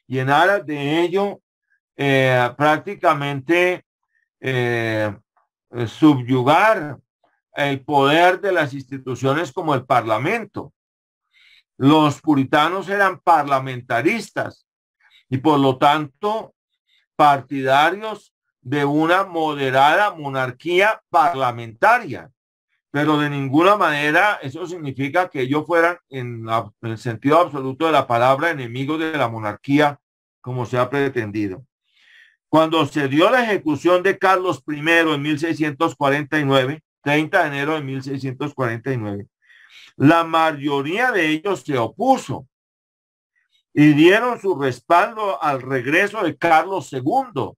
y en aras de ello prácticamente subyugar el poder de las instituciones como el Parlamento. Los puritanos eran parlamentaristas y por lo tanto partidarios de una moderada monarquía parlamentaria, pero de ninguna manera eso significa que ellos fueran en el sentido absoluto de la palabra enemigos de la monarquía como se ha pretendido. Cuando se dio la ejecución de Carlos I en 1649, 30 de enero de 1649, la mayoría de ellos se opuso y dieron su respaldo al regreso de Carlos II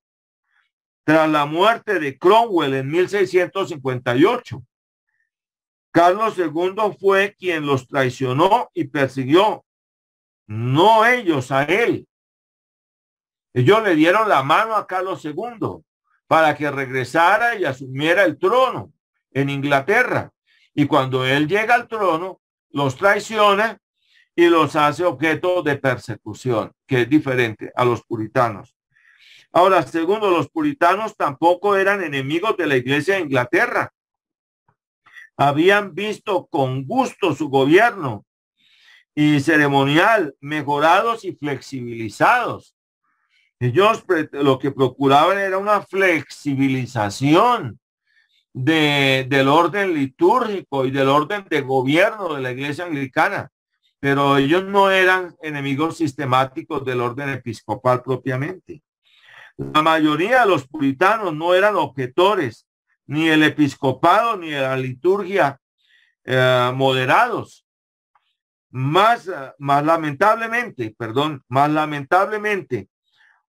tras la muerte de Cromwell en 1658. Carlos II fue quien los traicionó y persiguió, no ellos a él. Ellos le dieron la mano a Carlos II para que regresara y asumiera el trono en Inglaterra. Y cuando él llega al trono, los traiciona y los hace objeto de persecución, que es diferente a los puritanos. Ahora, segundo, los puritanos tampoco eran enemigos de la Iglesia de Inglaterra. Habían visto con gusto su gobierno y ceremonial mejorados y flexibilizados. Ellos lo que procuraban era una flexibilización del orden litúrgico y del orden de gobierno de la Iglesia anglicana, pero ellos no eran enemigos sistemáticos del orden episcopal propiamente. La mayoría de los puritanos no eran objetores ni el episcopado ni de la liturgia moderados. Más lamentablemente,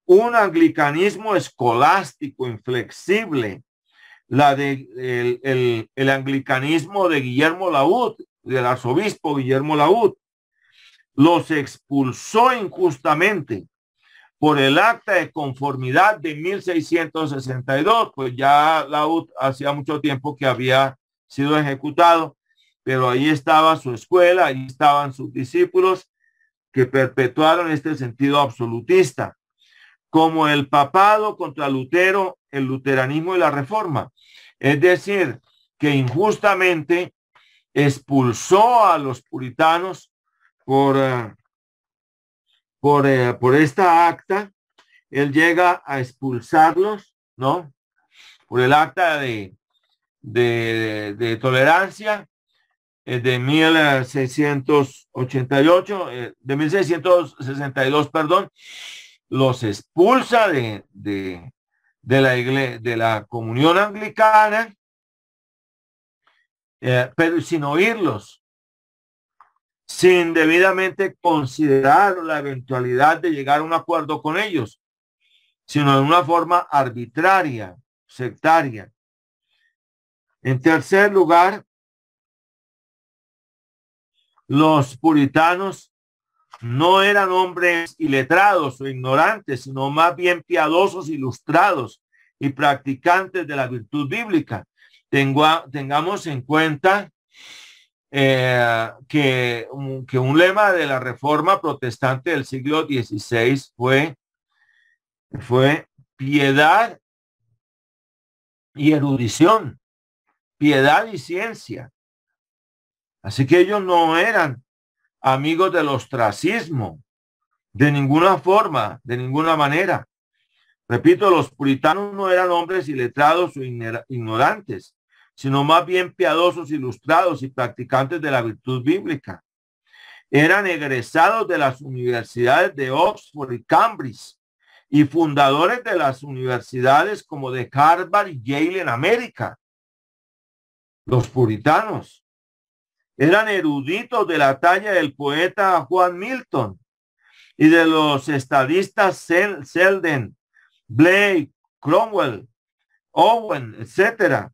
un anglicanismo escolástico inflexible, el anglicanismo de Guillermo Laud, del arzobispo Guillermo Laud, los expulsó injustamente por el acta de conformidad de 1662, pues ya Laud hacía mucho tiempo que había sido ejecutado, pero ahí estaba su escuela, ahí estaban sus discípulos que perpetuaron este sentido absolutista, como el papado contra Lutero, el luteranismo y la reforma. Es decir, que injustamente expulsó a los puritanos por esta acta. Él llega a expulsarlos, ¿no? Por el acta de tolerancia de 1662, perdón, los expulsa de la iglesia, de la comunión anglicana, pero sin oírlos, sin debidamente considerar la eventualidad de llegar a un acuerdo con ellos, sino de una forma arbitraria, sectaria. En tercer lugar, los puritanos no eran hombres iletrados o ignorantes, sino más bien piadosos, ilustrados y practicantes de la virtud bíblica. Tengamos en cuenta que un lema de la Reforma Protestante del siglo XVI fue piedad y erudición, piedad y ciencia. Así que ellos no eran amigos del ostracismo, de ninguna forma, de ninguna manera. Repito, los puritanos no eran hombres iletrados o ignorantes, sino más bien piadosos, ilustrados y practicantes de la virtud bíblica. Eran egresados de las universidades de Oxford y Cambridge y fundadores de las universidades como de Harvard y Yale en América. Los puritanos eran eruditos de la talla del poeta Juan Milton y de los estadistas Selden, Blake, Cromwell, Owen, etc.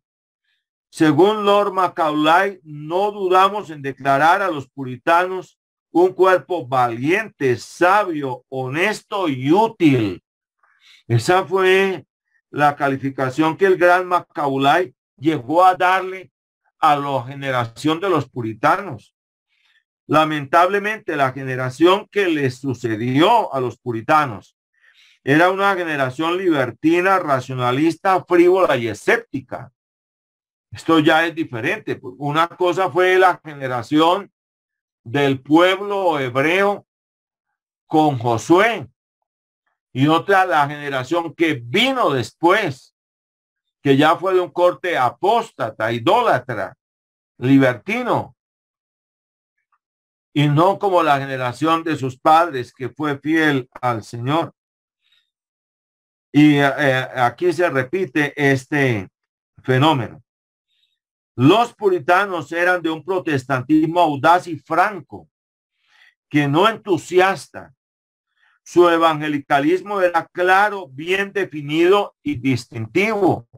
Según Lord Macaulay, no dudamos en declarar a los puritanos un cuerpo valiente, sabio, honesto y útil. Esa fue la calificación que el gran Macaulay llegó a darle a la generación de los puritanos. Lamentablemente, la generación que les sucedió a los puritanos era una generación libertina, racionalista, frívola y escéptica. Esto ya es diferente. Una cosa fue la generación del pueblo hebreo con Josué y otra la generación que vino después, que ya fue de un corte apóstata, idólatra, libertino, y no como la generación de sus padres que fue fiel al Señor. Y aquí se repite este fenómeno. Los puritanos eran de un protestantismo audaz y franco, que no entusiasta. Su evangelicalismo era claro, bien definido y distintivo.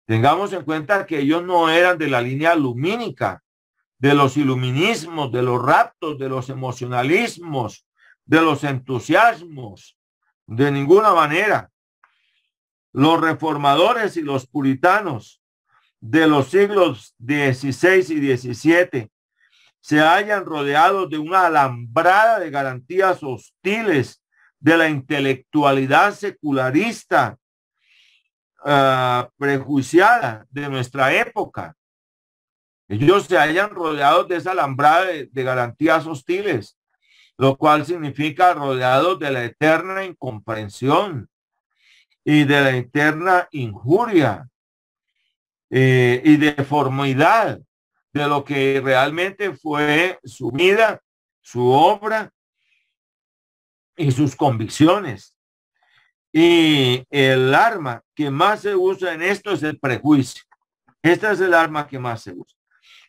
Tengamos en cuenta que ellos no eran de la línea lumínica, de los iluminismos, de los raptos, de los emocionalismos, de los entusiasmos, de ninguna manera. Los reformadores y los puritanos de los siglos XVI y XVII se hallan rodeados de una alambrada de garantías hostiles de la intelectualidad secularista prejuiciada de nuestra época. Ellos se hallan rodeados de esa alambrada de garantías hostiles, lo cual significa rodeados de la eterna incomprensión y de la eterna injuria y deformidad de lo que realmente fue su vida, su obra y sus convicciones. Y el arma que más se usa en esto es el prejuicio. Esta es el arma que más se usa.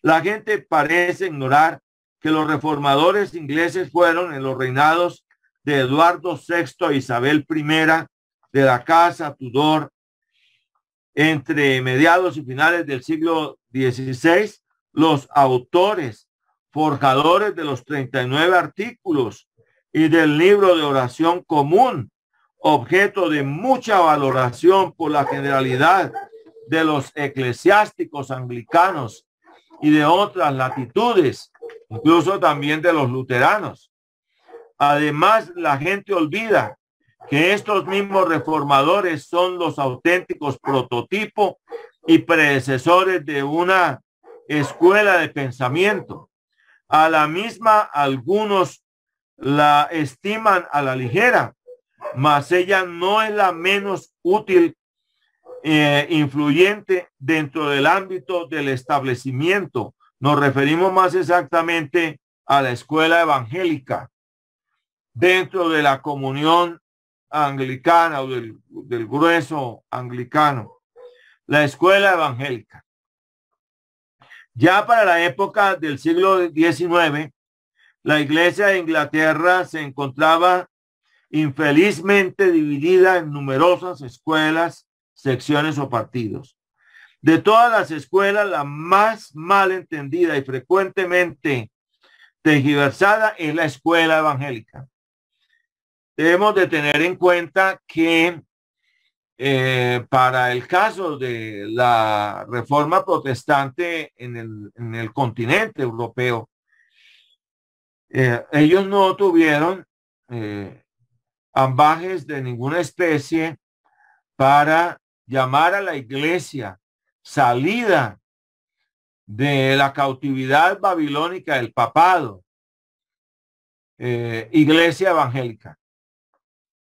La gente parece ignorar que los reformadores ingleses fueron en los reinados de Eduardo VI e Isabel I de la Casa Tudor entre mediados y finales del siglo XVI, los autores, forjadores de los 39 artículos y del libro de oración común, objeto de mucha valoración por la generalidad de los eclesiásticos anglicanos y de otras latitudes, incluso también de los luteranos. Además, la gente olvida que estos mismos reformadores son los auténticos prototipos y predecesores de una escuela de pensamiento. A la misma algunos la estiman a la ligera, mas ella no es la menos útil influyente dentro del ámbito del establecimiento. Nos referimos más exactamente a la escuela evangélica dentro de la comunión anglicana o del grueso anglicano, la escuela evangélica. Ya para la época del siglo XIX, la Iglesia de Inglaterra se encontraba infelizmente dividida en numerosas escuelas, secciones o partidos. De todas las escuelas, la más mal entendida y frecuentemente tergiversada es la escuela evangélica. Debemos de tener en cuenta que para el caso de la reforma protestante en el continente europeo, ellos no tuvieron ambajes de ninguna especie para llamar a la iglesia salida de la cautividad babilónica del papado, iglesia evangélica.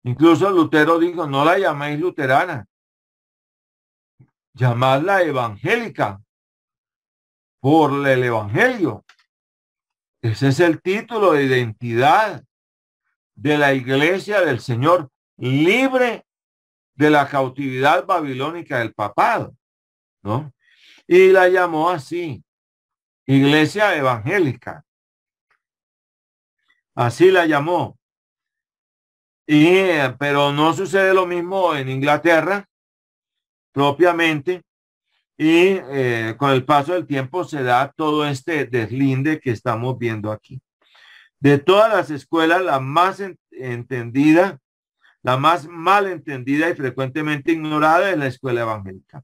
Incluso Lutero dijo, no la llaméis luterana, llamadla evangélica por el evangelio. Ese es el título de identidad de la iglesia del Señor, libre de la cautividad babilónica del papado, ¿no? Y la llamó así, iglesia evangélica. Así la llamó. Pero no sucede lo mismo en Inglaterra propiamente, y con el paso del tiempo se da todo este deslinde que estamos viendo aquí. De todas las escuelas, la más entendida, la más mal entendida y frecuentemente ignorada es la escuela evangélica.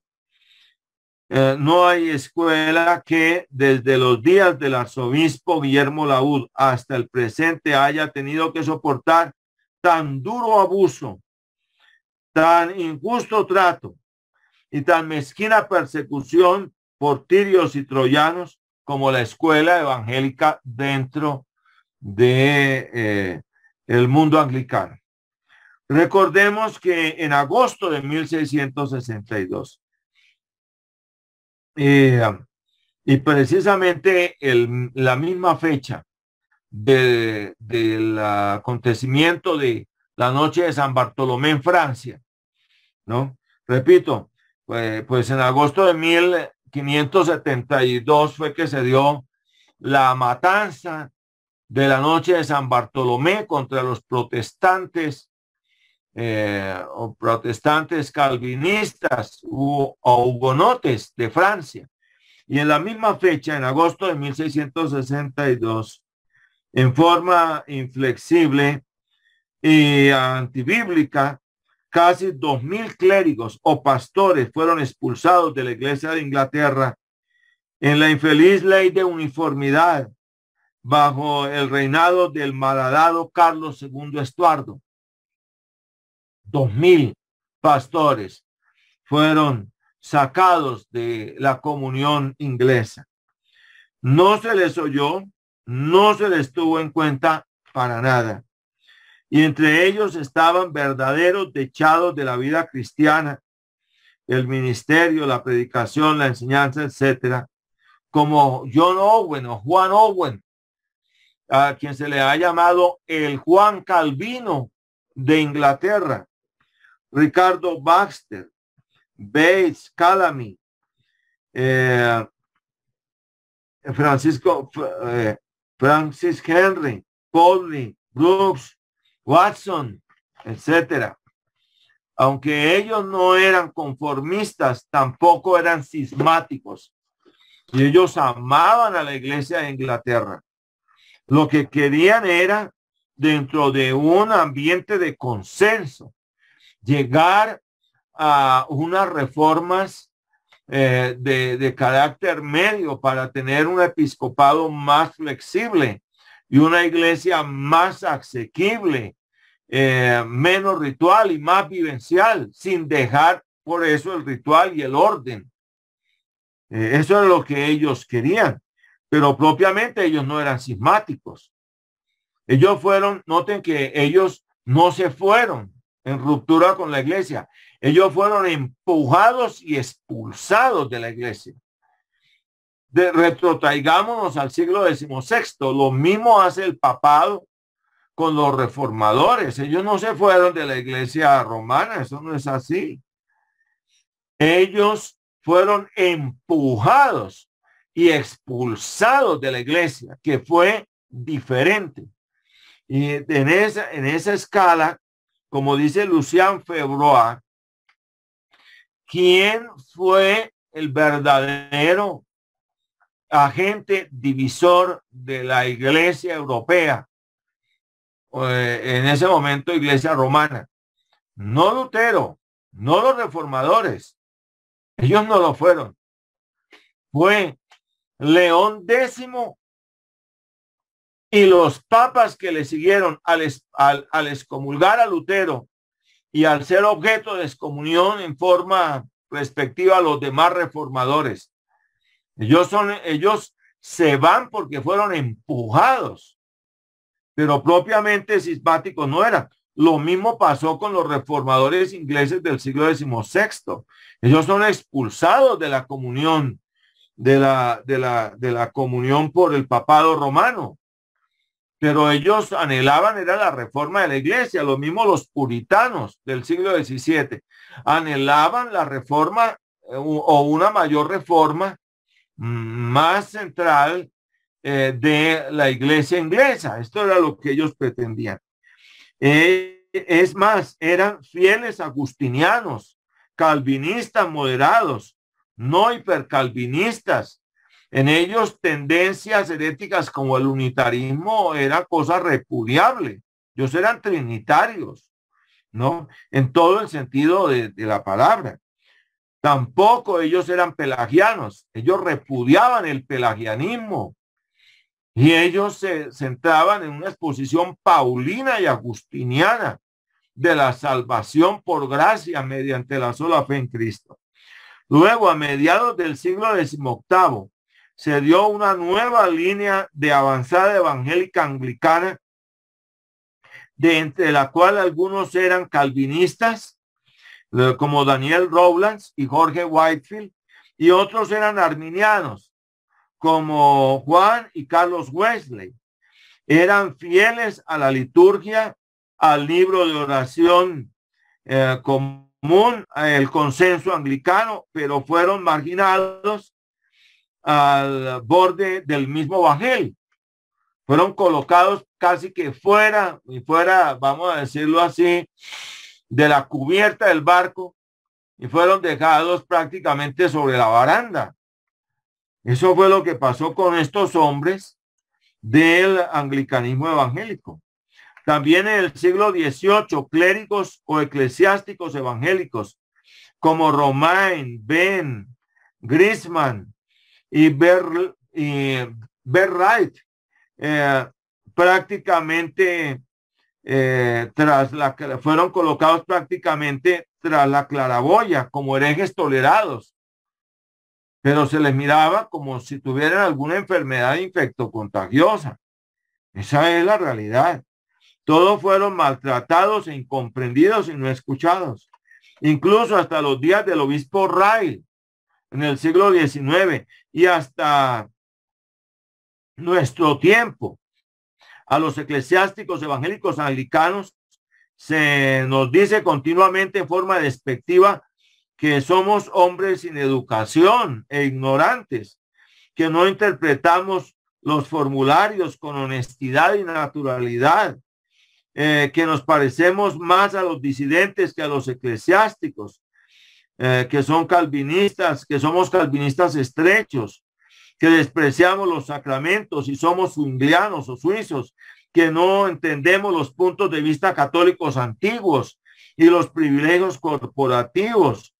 No hay escuela que desde los días del arzobispo Guillermo Laúd hasta el presente haya tenido que soportar tan duro abuso, tan injusto trato y tan mezquina persecución por tirios y troyanos como la escuela evangélica dentro de el mundo anglicano. Recordemos que en agosto de 1662 y precisamente la misma fecha del acontecimiento de la noche de San Bartolomé en Francia, ¿no? Repito, pues en agosto de 1572 fue que se dio la matanza de la noche de San Bartolomé contra los protestantes o protestantes calvinistas o hugonotes de Francia. Y en la misma fecha, en agosto de 1662, en forma inflexible y antibíblica, casi 2000 clérigos o pastores fueron expulsados de la Iglesia de Inglaterra en la infeliz ley de uniformidad bajo el reinado del malhadado Carlos II Estuardo. 2000 pastores fueron sacados de la comunión inglesa. No se les oyó, no se les tuvo en cuenta para nada. Y entre ellos estaban verdaderos dechados de la vida cristiana, el ministerio, la predicación, la enseñanza, etcétera, como John Owen o Juan Owen, a quien se le ha llamado el Juan Calvino de Inglaterra, Ricardo Baxter, Bates, Calamy, Francis Henry, Pauli, Brooks, Watson, etcétera. Aunque ellos no eran conformistas, tampoco eran cismáticos. Y ellos amaban a la Iglesia de Inglaterra. Lo que querían era, dentro de un ambiente de consenso, llegar a unas reformas de carácter medio para tener un episcopado más flexible y una iglesia más asequible, menos ritual y más vivencial, sin dejar por eso el ritual y el orden. Eso es lo que ellos querían, pero propiamente ellos no eran cismáticos. Ellos fueron, noten que ellos no se fueron en ruptura con la iglesia. Ellos fueron empujados y expulsados de la iglesia. Retrotraigámonos al siglo XVI. Lo mismo hace el papado con los reformadores. Ellos no se fueron de la iglesia romana. Eso no es así. Ellos fueron empujados y expulsados de la iglesia, que fue diferente. Y en esa escala, como dice Lucien Febvre, ¿quién fue el verdadero agente divisor de la iglesia europea? En ese momento, iglesia romana. No Lutero, no los reformadores. Ellos no lo fueron. Fue León X y los papas que le siguieron al excomulgar a Lutero y al ser objeto de excomunión en forma respectiva a los demás reformadores. Ellos se van porque fueron empujados, pero propiamente cismáticos no eran. Lo mismo pasó con los reformadores ingleses del siglo XVI. Ellos son expulsados de la comunión, de la comunión por el papado romano. Pero ellos anhelaban, era la reforma de la iglesia. Lo mismo los puritanos del siglo XVII anhelaban la reforma o una mayor reforma más central de la iglesia inglesa. Esto era lo que ellos pretendían. Es más, eran fieles agustinianos, calvinistas moderados, no hipercalvinistas, En ellos tendencias heréticas como el unitarismo era cosa repudiable. Ellos eran trinitarios, ¿no? En todo el sentido de la palabra. Tampoco ellos eran pelagianos. Ellos repudiaban el pelagianismo. Y ellos se centraban en una exposición paulina y agustiniana de la salvación por gracia mediante la sola fe en Cristo. Luego, a mediados del siglo XVIII, se dio una nueva línea de avanzada evangélica anglicana, de entre la cual algunos eran calvinistas, como Daniel Rowlands y Jorge Whitefield, y otros eran arminianos, como Juan y Carlos Wesley. Eran fieles a la liturgia, al libro de oración común, el consenso anglicano, pero fueron marginados al borde del mismo bajel. Fueron colocados casi que fuera, vamos a decirlo así, de la cubierta del barco y fueron dejados prácticamente sobre la baranda. Eso fue lo que pasó con estos hombres del anglicanismo evangélico. También en el siglo XVIII, clérigos o eclesiásticos evangélicos como Romain, Ben, Grisman y Berright prácticamente fueron colocados prácticamente tras la claraboya como herejes tolerados, pero se les miraba como si tuvieran alguna enfermedad infectocontagiosa. Esa es la realidad. Todos fueron maltratados e incomprendidos y no escuchados. Incluso hasta los días del obispo Ryle en el siglo XIX y hasta nuestro tiempo. A los eclesiásticos evangélicos anglicanos se nos dice continuamente en forma despectiva que somos hombres sin educación e ignorantes, que no interpretamos los formularios con honestidad y naturalidad, que nos parecemos más a los disidentes que a los eclesiásticos, que son calvinistas, que somos calvinistas estrechos, que despreciamos los sacramentos y somos zwinglianos o suizos, que no entendemos los puntos de vista católicos antiguos y los privilegios corporativos,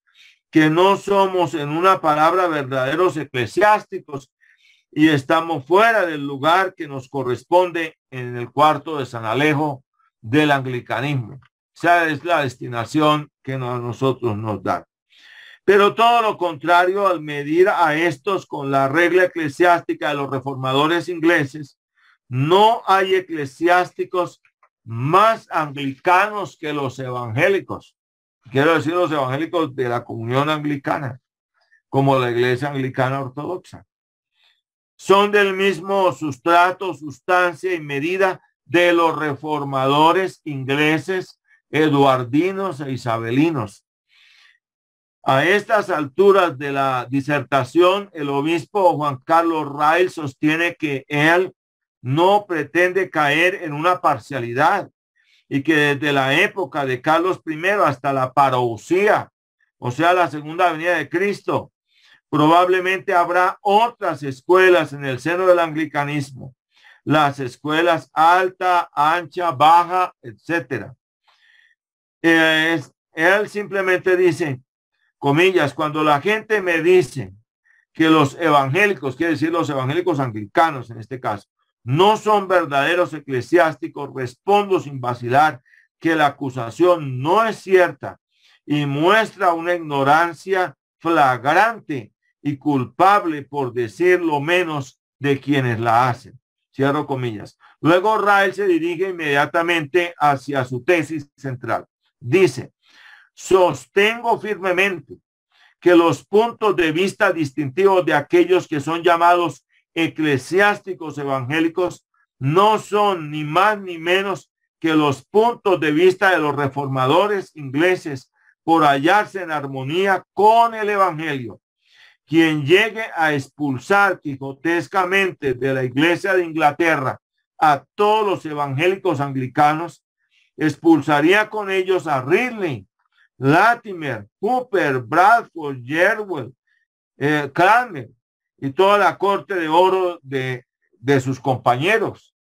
que no somos, en una palabra, verdaderos eclesiásticos y estamos fuera del lugar que nos corresponde en el cuarto de San Alejo del anglicanismo. Esa es la destinación que a nosotros nos da. Pero todo lo contrario, al medir a estos con la regla eclesiástica de los reformadores ingleses, no hay eclesiásticos más anglicanos que los evangélicos. Quiero decir los evangélicos de la comunión anglicana, como la iglesia anglicana ortodoxa. Son del mismo sustrato, sustancia y medida de los reformadores ingleses, eduardinos e isabelinos. A estas alturas de la disertación, el obispo Juan Carlos Ryle sostiene que él no pretende caer en una parcialidad y que desde la época de Carlos I hasta la parousia, o sea, la segunda venida de Cristo, probablemente habrá otras escuelas en el seno del anglicanismo, las escuelas alta, ancha, baja, etcétera. Él simplemente dice, comillas, cuando la gente me dice que los evangélicos, quiere decir los evangélicos anglicanos en este caso, no son verdaderos eclesiásticos, respondo sin vacilar que la acusación no es cierta y muestra una ignorancia flagrante y culpable, por decir lo menos, de quienes la hacen. Cierro comillas. Luego Ryle se dirige inmediatamente hacia su tesis central. Dice, sostengo firmemente que los puntos de vista distintivos de aquellos que son llamados eclesiásticos evangélicos no son ni más ni menos que los puntos de vista de los reformadores ingleses por hallarse en armonía con el evangelio. Quien llegue a expulsar quijotescamente de la iglesia de Inglaterra a todos los evangélicos anglicanos, expulsaría con ellos a Ridley, Latimer, Hooper, Bradford, Yerwell, Cranmer y toda la corte de oro de sus compañeros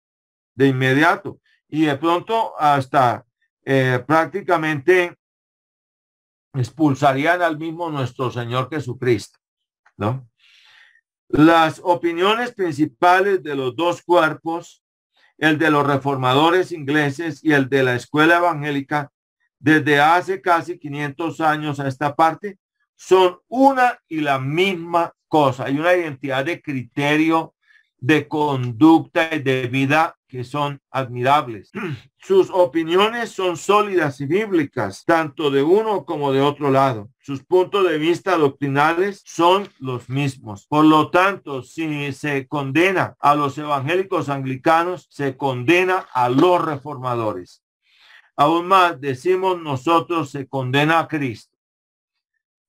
de inmediato. Y de pronto hasta prácticamente expulsarían al mismo nuestro Señor Jesucristo, ¿no? Las opiniones principales de los dos cuerpos, el de los reformadores ingleses y el de la escuela evangélica, desde hace casi 500 años a esta parte, son una y la misma cosa. Hay una identidad de criterio, de conducta y de vida que son admirables. Sus opiniones son sólidas y bíblicas, tanto de uno como de otro lado. Sus puntos de vista doctrinales son los mismos. Por lo tanto, si se condena a los evangélicos anglicanos, se condena a los reformadores. Aún más, decimos nosotros, se condena a Cristo.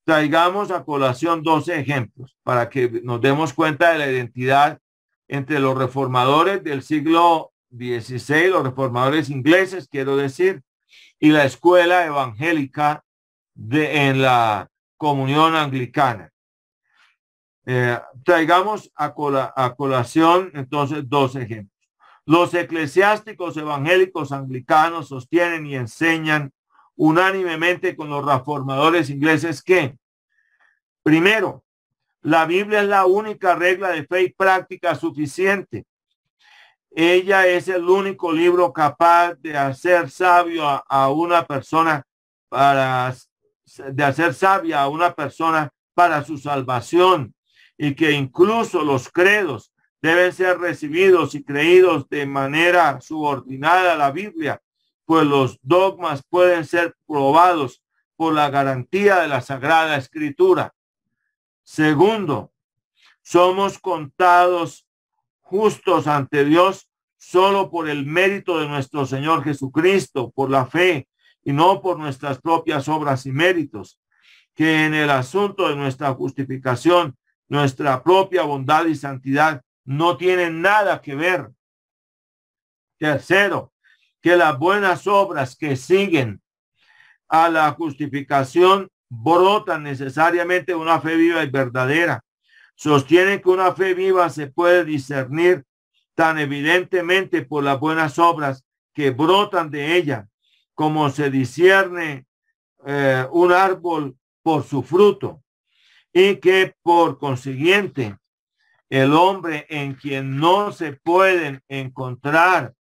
Traigamos a colación 12 ejemplos para que nos demos cuenta de la identidad entre los reformadores del siglo XVI, los reformadores ingleses, quiero decir, y la escuela evangélica en la comunión anglicana. Traigamos a colación entonces 12 ejemplos. Los eclesiásticos evangélicos anglicanos sostienen y enseñan unánimemente con los reformadores ingleses que, primero, la Biblia es la única regla de fe y práctica suficiente. Ella es el único libro capaz de hacer sabio a una persona de hacer sabia a una persona para su salvación, y que incluso los credos deben ser recibidos y creídos de manera subordinada a la Biblia, pues los dogmas pueden ser probados por la garantía de la Sagrada Escritura. Segundo, somos contados justos ante Dios solo por el mérito de nuestro Señor Jesucristo, por la fe, y no por nuestras propias obras y méritos, que en el asunto de nuestra justificación, nuestra propia bondad y santidad no tienen nada que ver. Tercero, que las buenas obras que siguen a la justificación brotan necesariamente de una fe viva y verdadera. Sostienen que una fe viva se puede discernir tan evidentemente por las buenas obras que brotan de ella, como se discierne un árbol por su fruto, y que por consiguiente el hombre en quien no se pueden encontrar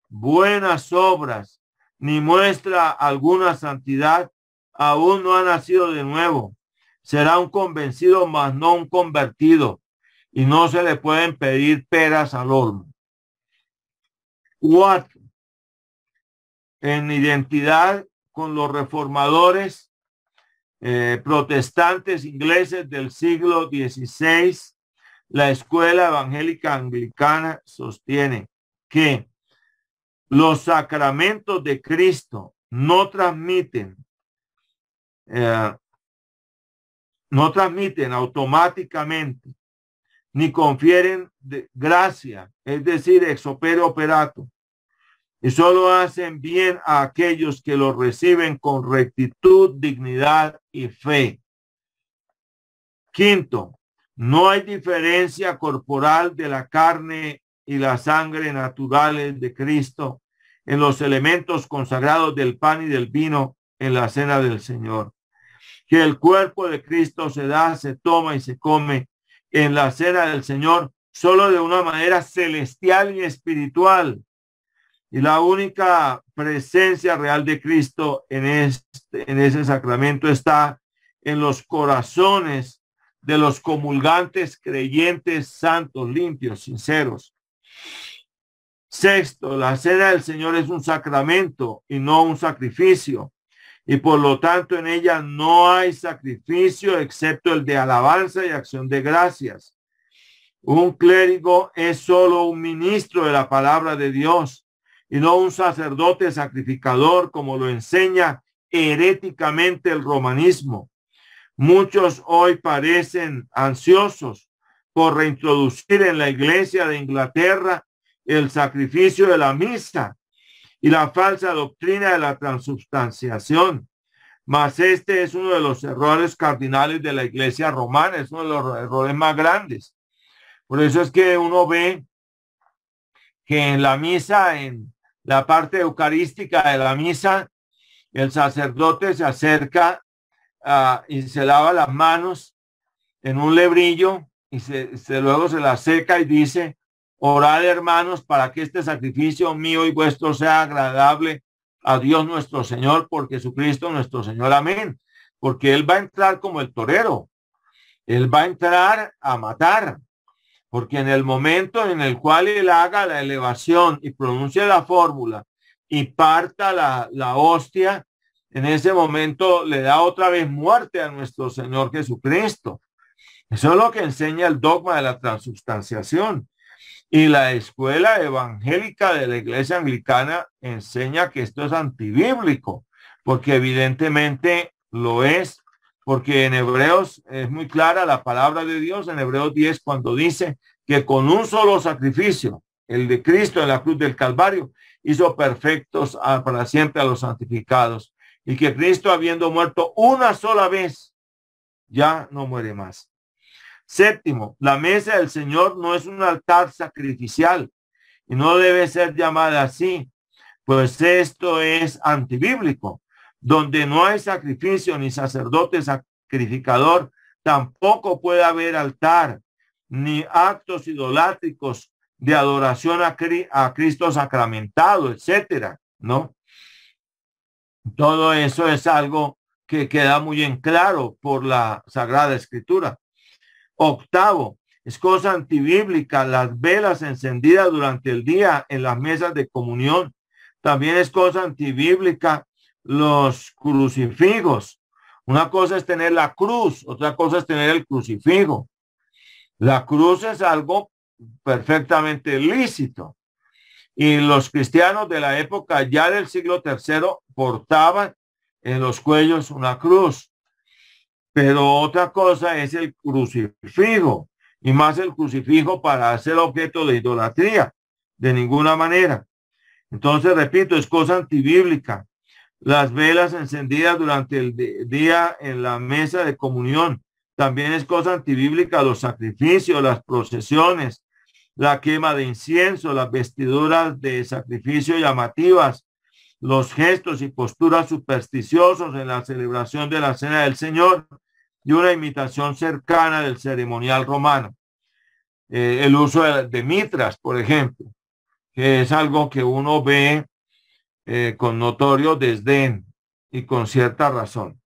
buenas obras ni muestra alguna santidad, aún no ha nacido de nuevo. Será un convencido, mas no un convertido, y no se le pueden pedir peras al olmo. 4. En identidad con los reformadores protestantes ingleses del siglo XVI, la escuela evangélica anglicana sostiene que los sacramentos de Cristo no transmiten automáticamente ni confieren gracia, es decir, ex opere operato, y solo hacen bien a aquellos que los reciben con rectitud, dignidad y fe. Quinto, no hay diferencia corporal de la carne y la sangre naturales de Cristo en los elementos consagrados del pan y del vino en la cena del Señor. Que el cuerpo de Cristo se da, se toma y se come en la cena del Señor solo de una manera celestial y espiritual. Y la única presencia real de Cristo en ese sacramento está en los corazones de los comulgantes, creyentes, santos, limpios, sinceros. Sexto, la cena del Señor es un sacramento y no un sacrificio, y por lo tanto en ella no hay sacrificio excepto el de alabanza y acción de gracias. Un clérigo es solo un ministro de la palabra de Dios y no un sacerdote sacrificador, como lo enseña heréticamente el romanismo. Muchos hoy parecen ansiosos por reintroducir en la iglesia de Inglaterra el sacrificio de la misa y la falsa doctrina de la transubstanciación. Mas este es uno de los errores cardinales de la iglesia romana, es uno de los errores más grandes. Por eso es que uno ve que en la misa, en la parte eucarística de la misa, el sacerdote se acerca y se lava las manos en un lebrillo y luego se la seca y dice: orad, hermanos, para que este sacrificio mío y vuestro sea agradable a Dios nuestro Señor, por Jesucristo nuestro Señor. Amén. Porque Él va a entrar como el torero. Él va a entrar a matar. Porque en el momento en el cual Él haga la elevación y pronuncie la fórmula y parta la hostia, en ese momento le da otra vez muerte a nuestro Señor Jesucristo. Eso es lo que enseña el dogma de la transubstanciación. Y la escuela evangélica de la Iglesia Anglicana enseña que esto es antibíblico, porque evidentemente lo es, porque en Hebreos es muy clara la palabra de Dios, en Hebreos 10, cuando dice que con un solo sacrificio, el de Cristo en la cruz del Calvario, hizo perfectos para siempre a los santificados, y que Cristo, habiendo muerto una sola vez, ya no muere más. Séptimo, la mesa del Señor no es un altar sacrificial y no debe ser llamada así, pues esto es antibíblico. Donde no hay sacrificio ni sacerdote sacrificador, tampoco puede haber altar ni actos idolátricos de adoración a Cristo sacramentado, etcétera, ¿no? Todo eso es algo que queda muy en claro por la Sagrada Escritura. Octavo, es cosa antibíblica las velas encendidas durante el día en las mesas de comunión. También es cosa antibíblica los crucifijos. Una cosa es tener la cruz, otra cosa es tener el crucifijo. La cruz es algo perfectamente lícito. Y los cristianos de la época ya del siglo III portaban en los cuellos una cruz. Pero otra cosa es el crucifijo, y más el crucifijo para ser objeto de idolatría, de ninguna manera. Entonces, repito, es cosa antibíblica. Las velas encendidas durante el día en la mesa de comunión, también es cosa antibíblica los sacrificios, las procesiones, la quema de incienso, las vestiduras de sacrificio llamativas, los gestos y posturas supersticiosos en la celebración de la Cena del Señor y una imitación cercana del ceremonial romano. El uso de mitras, por ejemplo, que es algo que uno ve con notorio desdén y con cierta razón.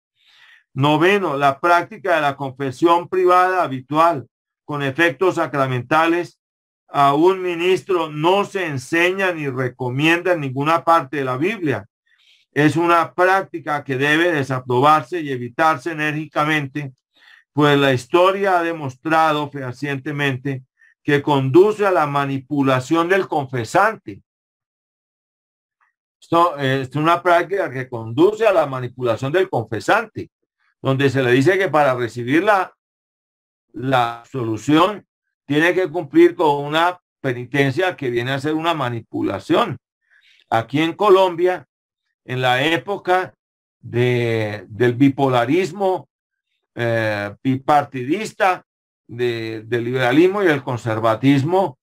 Noveno, la práctica de la confesión privada habitual con efectos sacramentales a un ministro no se enseña ni recomienda en ninguna parte de la Biblia. Es una práctica que debe desaprobarse y evitarse enérgicamente, pues la historia ha demostrado fehacientemente que conduce a la manipulación del confesante. Esto es una práctica que conduce a la manipulación del confesante, donde se le dice que para recibir la absolución tiene que cumplir con una penitencia que viene a ser una manipulación. Aquí en Colombia, en la época del bipolarismo bipartidista, del liberalismo y el conservatismo,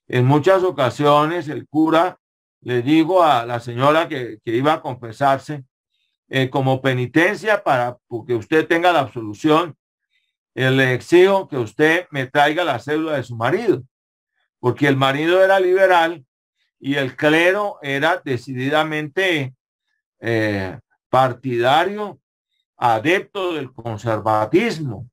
en muchas ocasiones el cura le dijo a la señora que iba a confesarse, como penitencia para que usted tenga la absolución, le exijo que usted me traiga la cédula de su marido, porque el marido era liberal y el clero era decididamente partidario, adepto del conservatismo,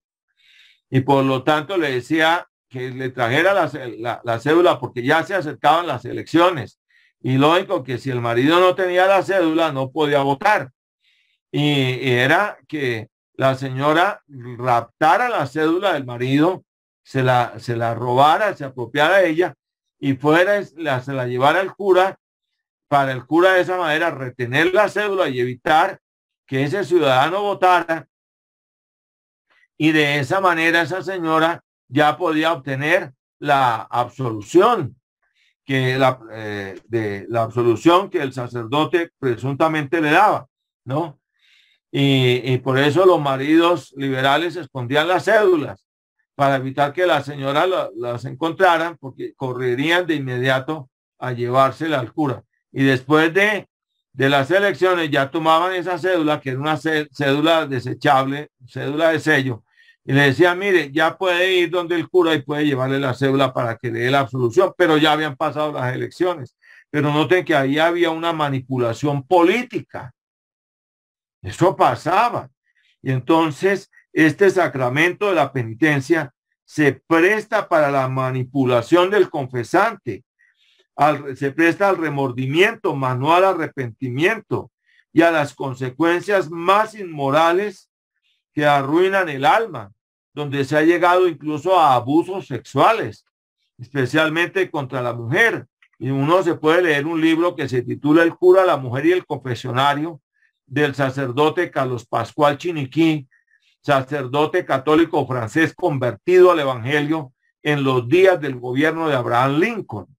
y por lo tanto le decía que le trajera la cédula porque ya se acercaban las elecciones, y lógico que si el marido no tenía la cédula no podía votar, y era que la señora raptara la cédula del marido, se la robara, se apropiara de ella y se la llevara al cura, para el cura de esa manera retener la cédula y evitar que ese ciudadano votara, y de esa manera esa señora ya podía obtener la absolución, de la absolución que el sacerdote presuntamente le daba, ¿no? Y por eso los maridos liberales escondían las cédulas, para evitar que las señoras las encontraran, porque correrían de inmediato a llevársela al cura. Y después de las elecciones ya tomaban esa cédula, que era una cédula desechable, cédula de sello, y le decían, mire, ya puede ir donde el cura y puede llevarle la cédula para que le dé la absolución, pero ya habían pasado las elecciones. Pero noten que ahí había una manipulación política. Eso pasaba. Y entonces este sacramento de la penitencia se presta para la manipulación del confesante, se presta al remordimiento, más no al arrepentimiento y a las consecuencias más inmorales que arruinan el alma, donde se ha llegado incluso a abusos sexuales, especialmente contra la mujer. Y uno se puede leer un libro que se titula El cura, la mujer y el confesionario, del sacerdote Carlos Pascual Chiniquí, sacerdote católico francés convertido al evangelio en los días del gobierno de Abraham Lincoln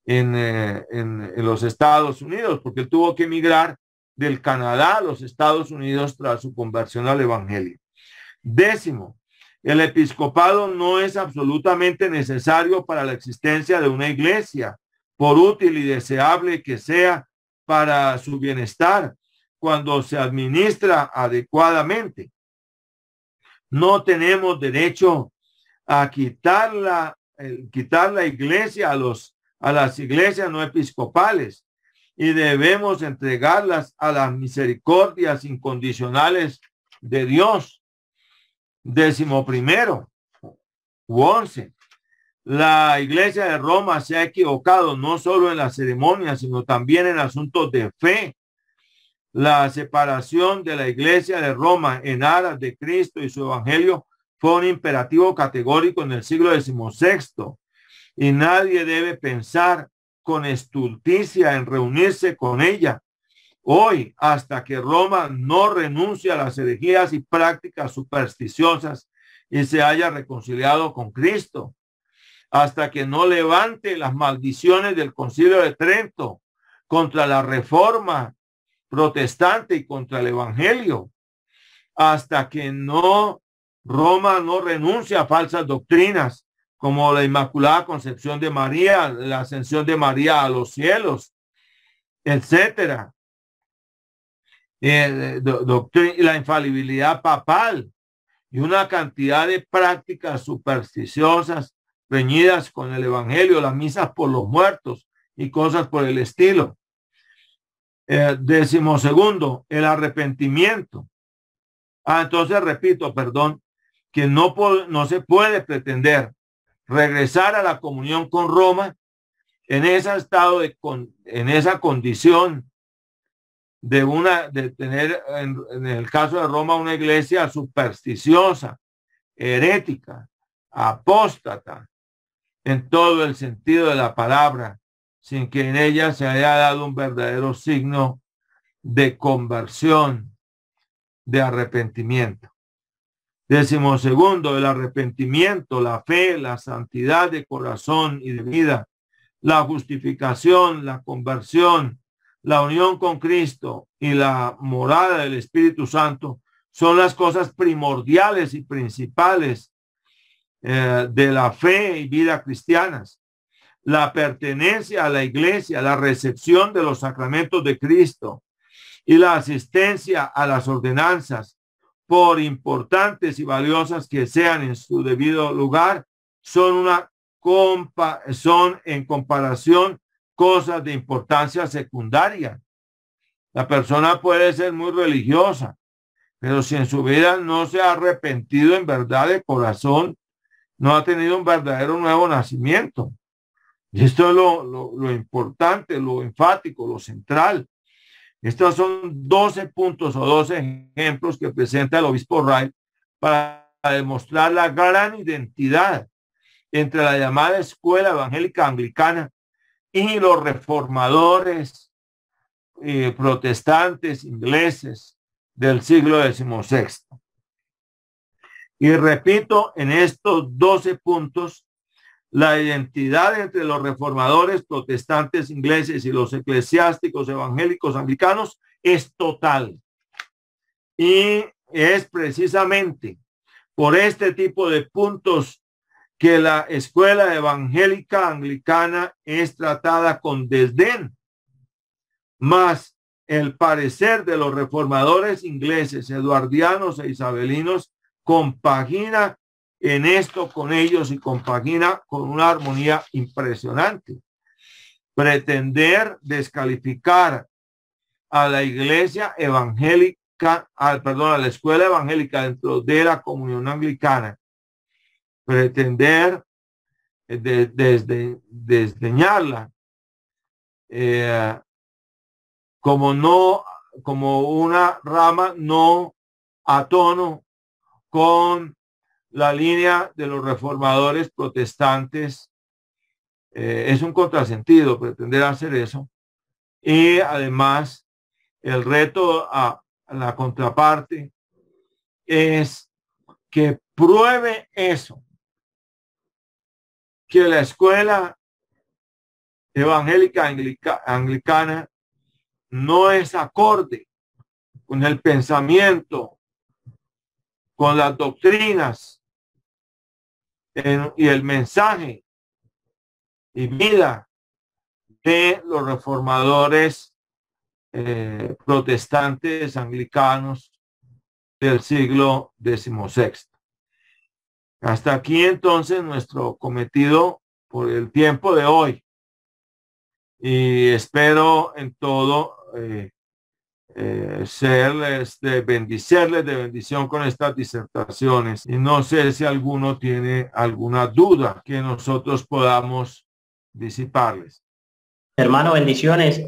en los Estados Unidos, porque él tuvo que emigrar del Canadá a los Estados Unidos tras su conversión al evangelio. 10, el episcopado no es absolutamente necesario para la existencia de una iglesia, por útil y deseable que sea para su bienestar, cuando se administra adecuadamente. No tenemos derecho a quitar la iglesia a las iglesias no episcopales, y debemos entregarlas a las misericordias incondicionales de Dios. 11. La iglesia de Roma se ha equivocado no solo en las ceremonias, sino también en asuntos de fe. La separación de la iglesia de Roma en aras de Cristo y su evangelio fue un imperativo categórico en el siglo XVI, y nadie debe pensar con estulticia en reunirse con ella hoy hasta que Roma no renuncie a las herejías y prácticas supersticiosas y se haya reconciliado con Cristo, hasta que no levante las maldiciones del Concilio de Trento contra la reforma protestante y contra el evangelio, hasta que Roma no renuncie a falsas doctrinas como la Inmaculada Concepción de María, la ascensión de María a los cielos, etcétera. La infalibilidad papal y una cantidad de prácticas supersticiosas reñidas con el evangelio, las misas por los muertos y cosas por el estilo. 12, el arrepentimiento. Entonces repito, que no se puede pretender regresar a la comunión con Roma en ese estado en esa condición de tener en el caso de Roma una iglesia supersticiosa, herética, apóstata, en todo el sentido de la palabra, sin que en ella se haya dado un verdadero signo de conversión, de arrepentimiento. 12, el arrepentimiento, la fe, la santidad de corazón y de vida, la justificación, la conversión, la unión con Cristo y la morada del Espíritu Santo son las cosas primordiales y principales de la fe y vida cristianas. La pertenencia a la iglesia, la recepción de los sacramentos de Cristo y la asistencia a las ordenanzas, por importantes y valiosas que sean en su debido lugar, son en comparación cosas de importancia secundaria. La persona puede ser muy religiosa, pero si en su vida no se ha arrepentido en verdad de corazón, no ha tenido un verdadero nuevo nacimiento. Y esto es lo importante, lo enfático, lo central. Estos son 12 puntos o 12 ejemplos que presenta el obispo Wright para demostrar la gran identidad entre la llamada escuela evangélica anglicana y los reformadores protestantes ingleses del siglo XVI. Y repito, en estos 12 puntos, la identidad entre los reformadores protestantes ingleses y los eclesiásticos evangélicos anglicanos es total. Y es precisamente por este tipo de puntos que la escuela evangélica anglicana es tratada con desdén, más el parecer de los reformadores ingleses, eduardianos e isabelinos compagina en esto con ellos y compagina con una armonía impresionante. Pretender descalificar a la iglesia evangélica, a la escuela evangélica dentro de la comunión anglicana, pretender desdeñarla como una rama no a tono con la línea de los reformadores protestantes, es un contrasentido pretender hacer eso. Y además el reto a la contraparte es que pruebe eso, que la escuela evangélica anglicana no es acorde con el pensamiento, con las doctrinas y el mensaje y vida de los reformadores protestantes anglicanos del siglo XVI. Hasta aquí entonces nuestro cometido por el tiempo de hoy, y espero en todo serles de bendición con estas disertaciones, y no sé si alguno tiene alguna duda que nosotros podamos disiparles. Hermano, bendiciones.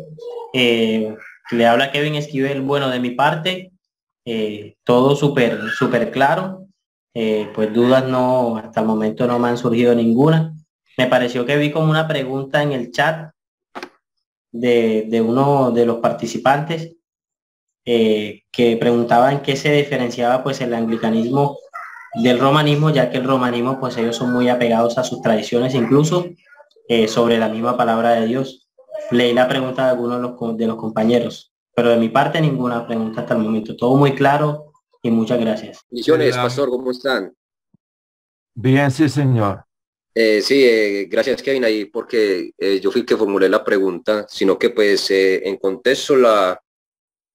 Le habla Kevin Esquivel. Bueno, de mi parte, todo súper claro. Pues dudas no, hasta el momento no me han surgido ninguna. Me pareció que vi como una pregunta en el chat de uno de los participantes que preguntaba en qué se diferenciaba pues el anglicanismo del romanismo, ya que el romanismo pues ellos son muy apegados a sus tradiciones, incluso sobre la misma palabra de Dios. Leí la pregunta de algunos de los compañeros, pero de mi parte ninguna pregunta hasta el momento. Todo muy claro y muchas gracias. Bendiciones, pastor, ¿cómo están? Bien, sí, señor. Sí, gracias, Kevin, ahí porque yo fui el que formulé la pregunta, sino que pues en contexto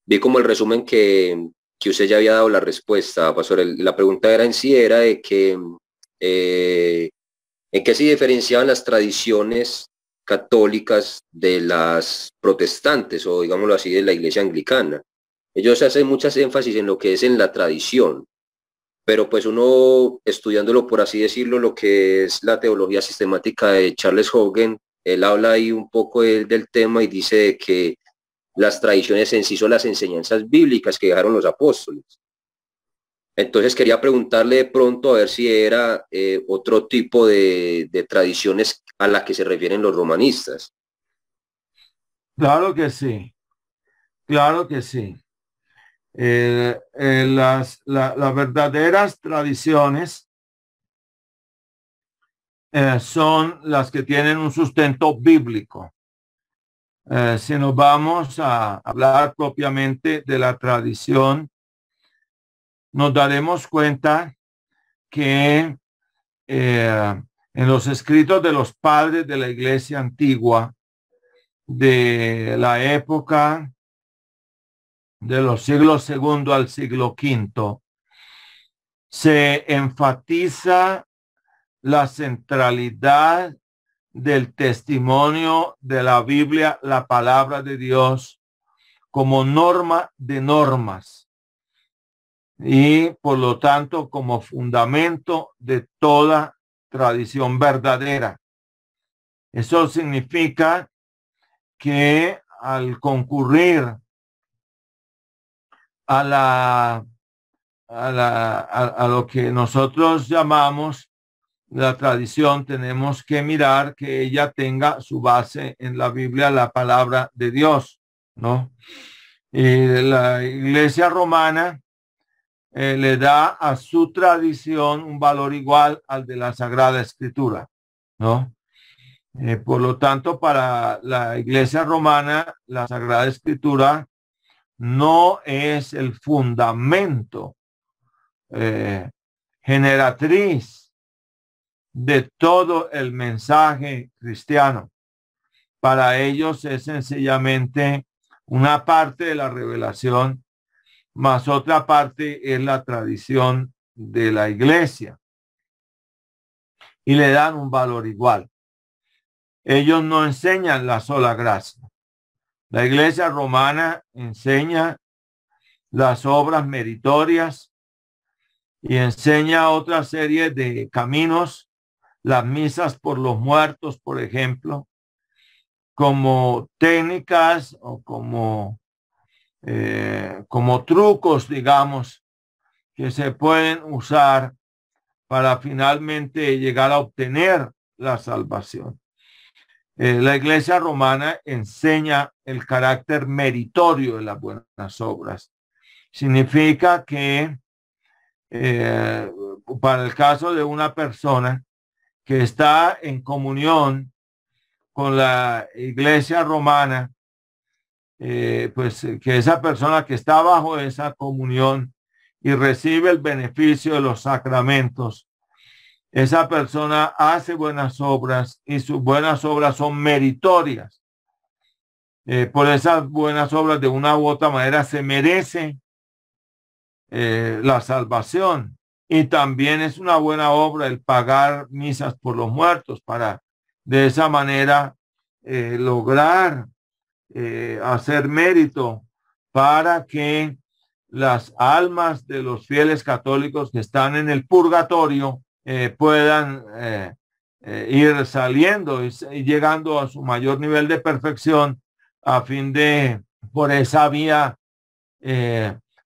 vi como el resumen que usted ya había dado la respuesta, pastor. La pregunta era en sí, era de que en qué se diferenciaban las tradiciones católicas de las protestantes, o digámoslo así, de la iglesia anglicana. Ellos hacen muchas énfasis en lo que es en la tradición, pero pues uno estudiándolo, por así decirlo, lo que es la teología sistemática de Charles Hogan, él habla ahí un poco del tema y dice que las tradiciones en sí son las enseñanzas bíblicas que dejaron los apóstoles. Entonces quería preguntarle de pronto a ver si era otro tipo de tradiciones a las que se refieren los romanistas. Claro que sí, claro que sí. Las verdaderas tradiciones son las que tienen un sustento bíblico. Si nos vamos a hablar propiamente de la tradición, nos daremos cuenta que en los escritos de los padres de la iglesia antigua, de la época de los siglos segundo al siglo quinto, se enfatiza la centralidad del testimonio de la Biblia, la palabra de Dios, como norma de normas y por lo tanto como fundamento de toda tradición verdadera. Eso significa que al concurrir a lo que nosotros llamamos la tradición, tenemos que mirar que ella tenga su base en la Biblia, la palabra de Dios, ¿no? Y la iglesia romana le da a su tradición un valor igual al de la Sagrada Escritura, ¿no? Por lo tanto, para la iglesia romana, la Sagrada Escritura no es el fundamento generatriz de todo el mensaje cristiano. Para ellos es sencillamente una parte de la revelación, más otra parte es la tradición de la iglesia. Y le dan un valor igual. Ellos no enseñan la sola gracia. La iglesia romana enseña las obras meritorias y enseña otra serie de caminos, las misas por los muertos, por ejemplo, como técnicas o como trucos, digamos, que se pueden usar para finalmente llegar a obtener la salvación. La iglesia romana enseña el carácter meritorio de las buenas obras. Significa que para el caso de una persona que está en comunión con la iglesia romana, pues que esa persona que está bajo esa comunión y recibe el beneficio de los sacramentos, esa persona hace buenas obras y sus buenas obras son meritorias. Por esas buenas obras de una u otra manera se merece la salvación. Y también es una buena obra el pagar misas por los muertos para de esa manera lograr hacer mérito para que las almas de los fieles católicos que están en el purgatorio puedan ir saliendo y llegando a su mayor nivel de perfección a fin de por esa vía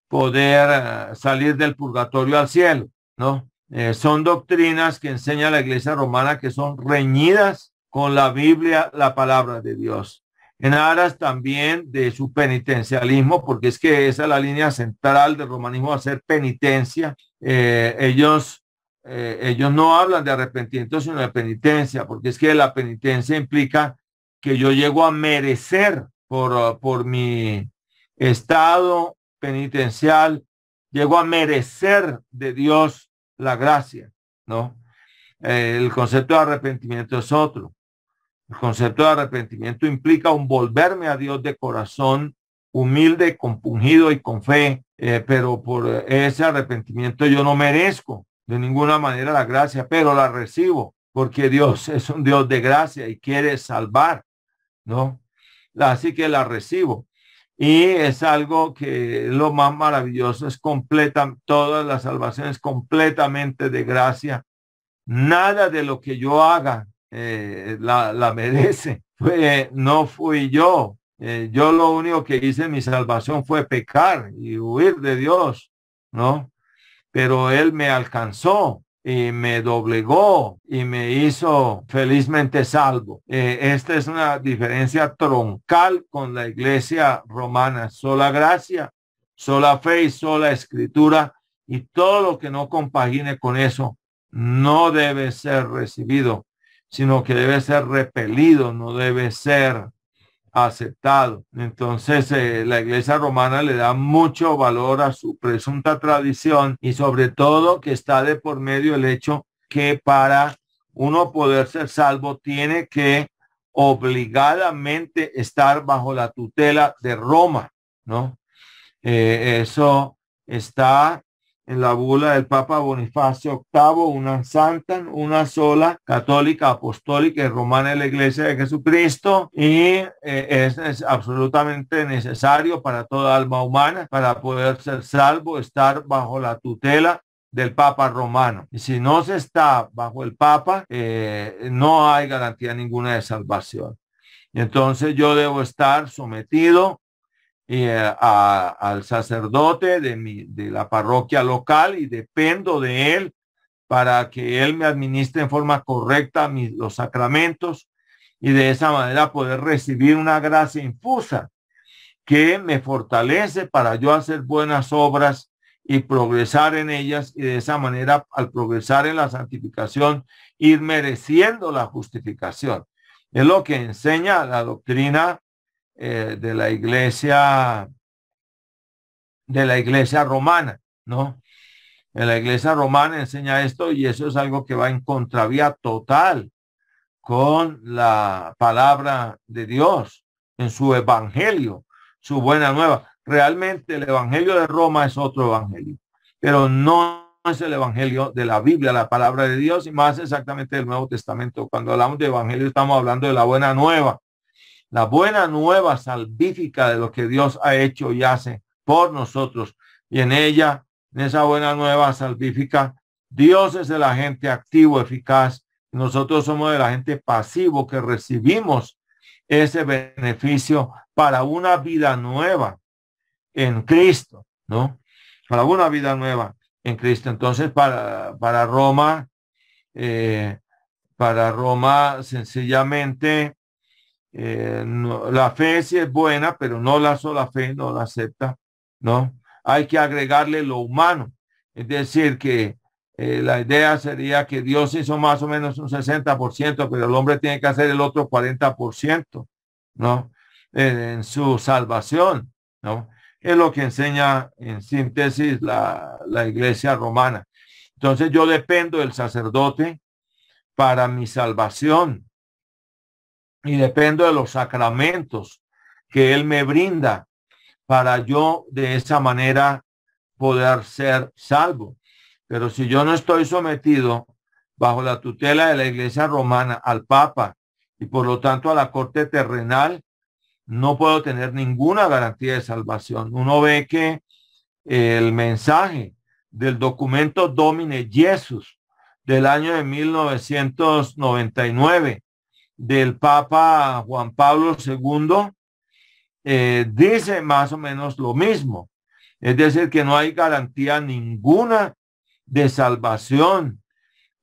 poder salir del purgatorio al cielo, ¿no? Son doctrinas que enseña la iglesia romana que son reñidas con la Biblia, la palabra de Dios, en aras también de su penitencialismo, porque es que esa es la línea central del romanismo, hacer penitencia. Ellos no hablan de arrepentimiento, sino de penitencia, porque es que la penitencia implica que yo llego a merecer por mi estado penitencial, llego a merecer de Dios la gracia, ¿no? El concepto de arrepentimiento es otro. El concepto de arrepentimiento implica un volverme a Dios de corazón humilde, compungido y con fe, pero por ese arrepentimiento yo no merezco de ninguna manera la gracia, pero la recibo porque Dios es un Dios de gracia y quiere salvar, ¿no? Así que la recibo. Y es algo que lo más maravilloso, es completa, toda la salvación es completamente de gracia. Nada de lo que yo haga la merece. No fui yo. Yo lo único que hice en mi salvación fue pecar y huir de Dios, ¿no? Pero Él me alcanzó y me doblegó y me hizo felizmente salvo. Esta es una diferencia troncal con la iglesia romana. Sola gracia, sola fe y sola escritura, y todo lo que no compagine con eso no debe ser recibido, sino que debe ser repelido, no debe ser aceptado. Entonces la iglesia romana le da mucho valor a su presunta tradición y sobre todo que está de por medio el hecho que para uno poder ser salvo tiene que obligadamente estar bajo la tutela de Roma, ¿no? Eso está en la bula del Papa Bonifacio VIII, una santa, una sola, católica, apostólica y romana de la Iglesia de Jesucristo, y es absolutamente necesario para toda alma humana, para poder ser salvo, estar bajo la tutela del Papa romano. Y si no se está bajo el Papa, no hay garantía ninguna de salvación. Y entonces yo debo estar sometido al sacerdote de la parroquia local y dependo de él para que él me administre en forma correcta los sacramentos y de esa manera poder recibir una gracia infusa que me fortalece para yo hacer buenas obras y progresar en ellas, y de esa manera, al progresar en la santificación, ir mereciendo la justificación. Es lo que enseña la doctrina de la iglesia romana, ¿no? En la iglesia romana enseña esto y eso es algo que va en contravía total con la palabra de Dios en su evangelio, su buena nueva. Realmente el evangelio de Roma es otro evangelio, pero no es el evangelio de la Biblia, la palabra de Dios, y más exactamente del Nuevo Testamento. Cuando hablamos de evangelio estamos hablando de la buena nueva salvífica de lo que Dios ha hecho y hace por nosotros. Y en ella, en esa buena nueva salvífica, Dios es el agente activo, eficaz. Nosotros somos el agente pasivo que recibimos ese beneficio para una vida nueva en Cristo, ¿no? Para una vida nueva en Cristo. Entonces, para Roma, sencillamente, la fe sí es buena, pero no la sola fe, no la acepta, ¿no? Hay que agregarle lo humano. Es decir, que la idea sería que Dios hizo más o menos un 60%, pero el hombre tiene que hacer el otro 40%, ¿no? En su salvación, ¿no? Es lo que enseña en síntesis la iglesia romana. Entonces yo dependo del sacerdote para mi salvación y dependo de los sacramentos que él me brinda para yo de esa manera poder ser salvo. Pero si yo no estoy sometido bajo la tutela de la iglesia romana al Papa y por lo tanto a la corte terrenal, no puedo tener ninguna garantía de salvación. Uno ve que el mensaje del documento Domine Jesus del año de 1999 del Papa Juan Pablo II dice más o menos lo mismo. Es decir, que no hay garantía ninguna de salvación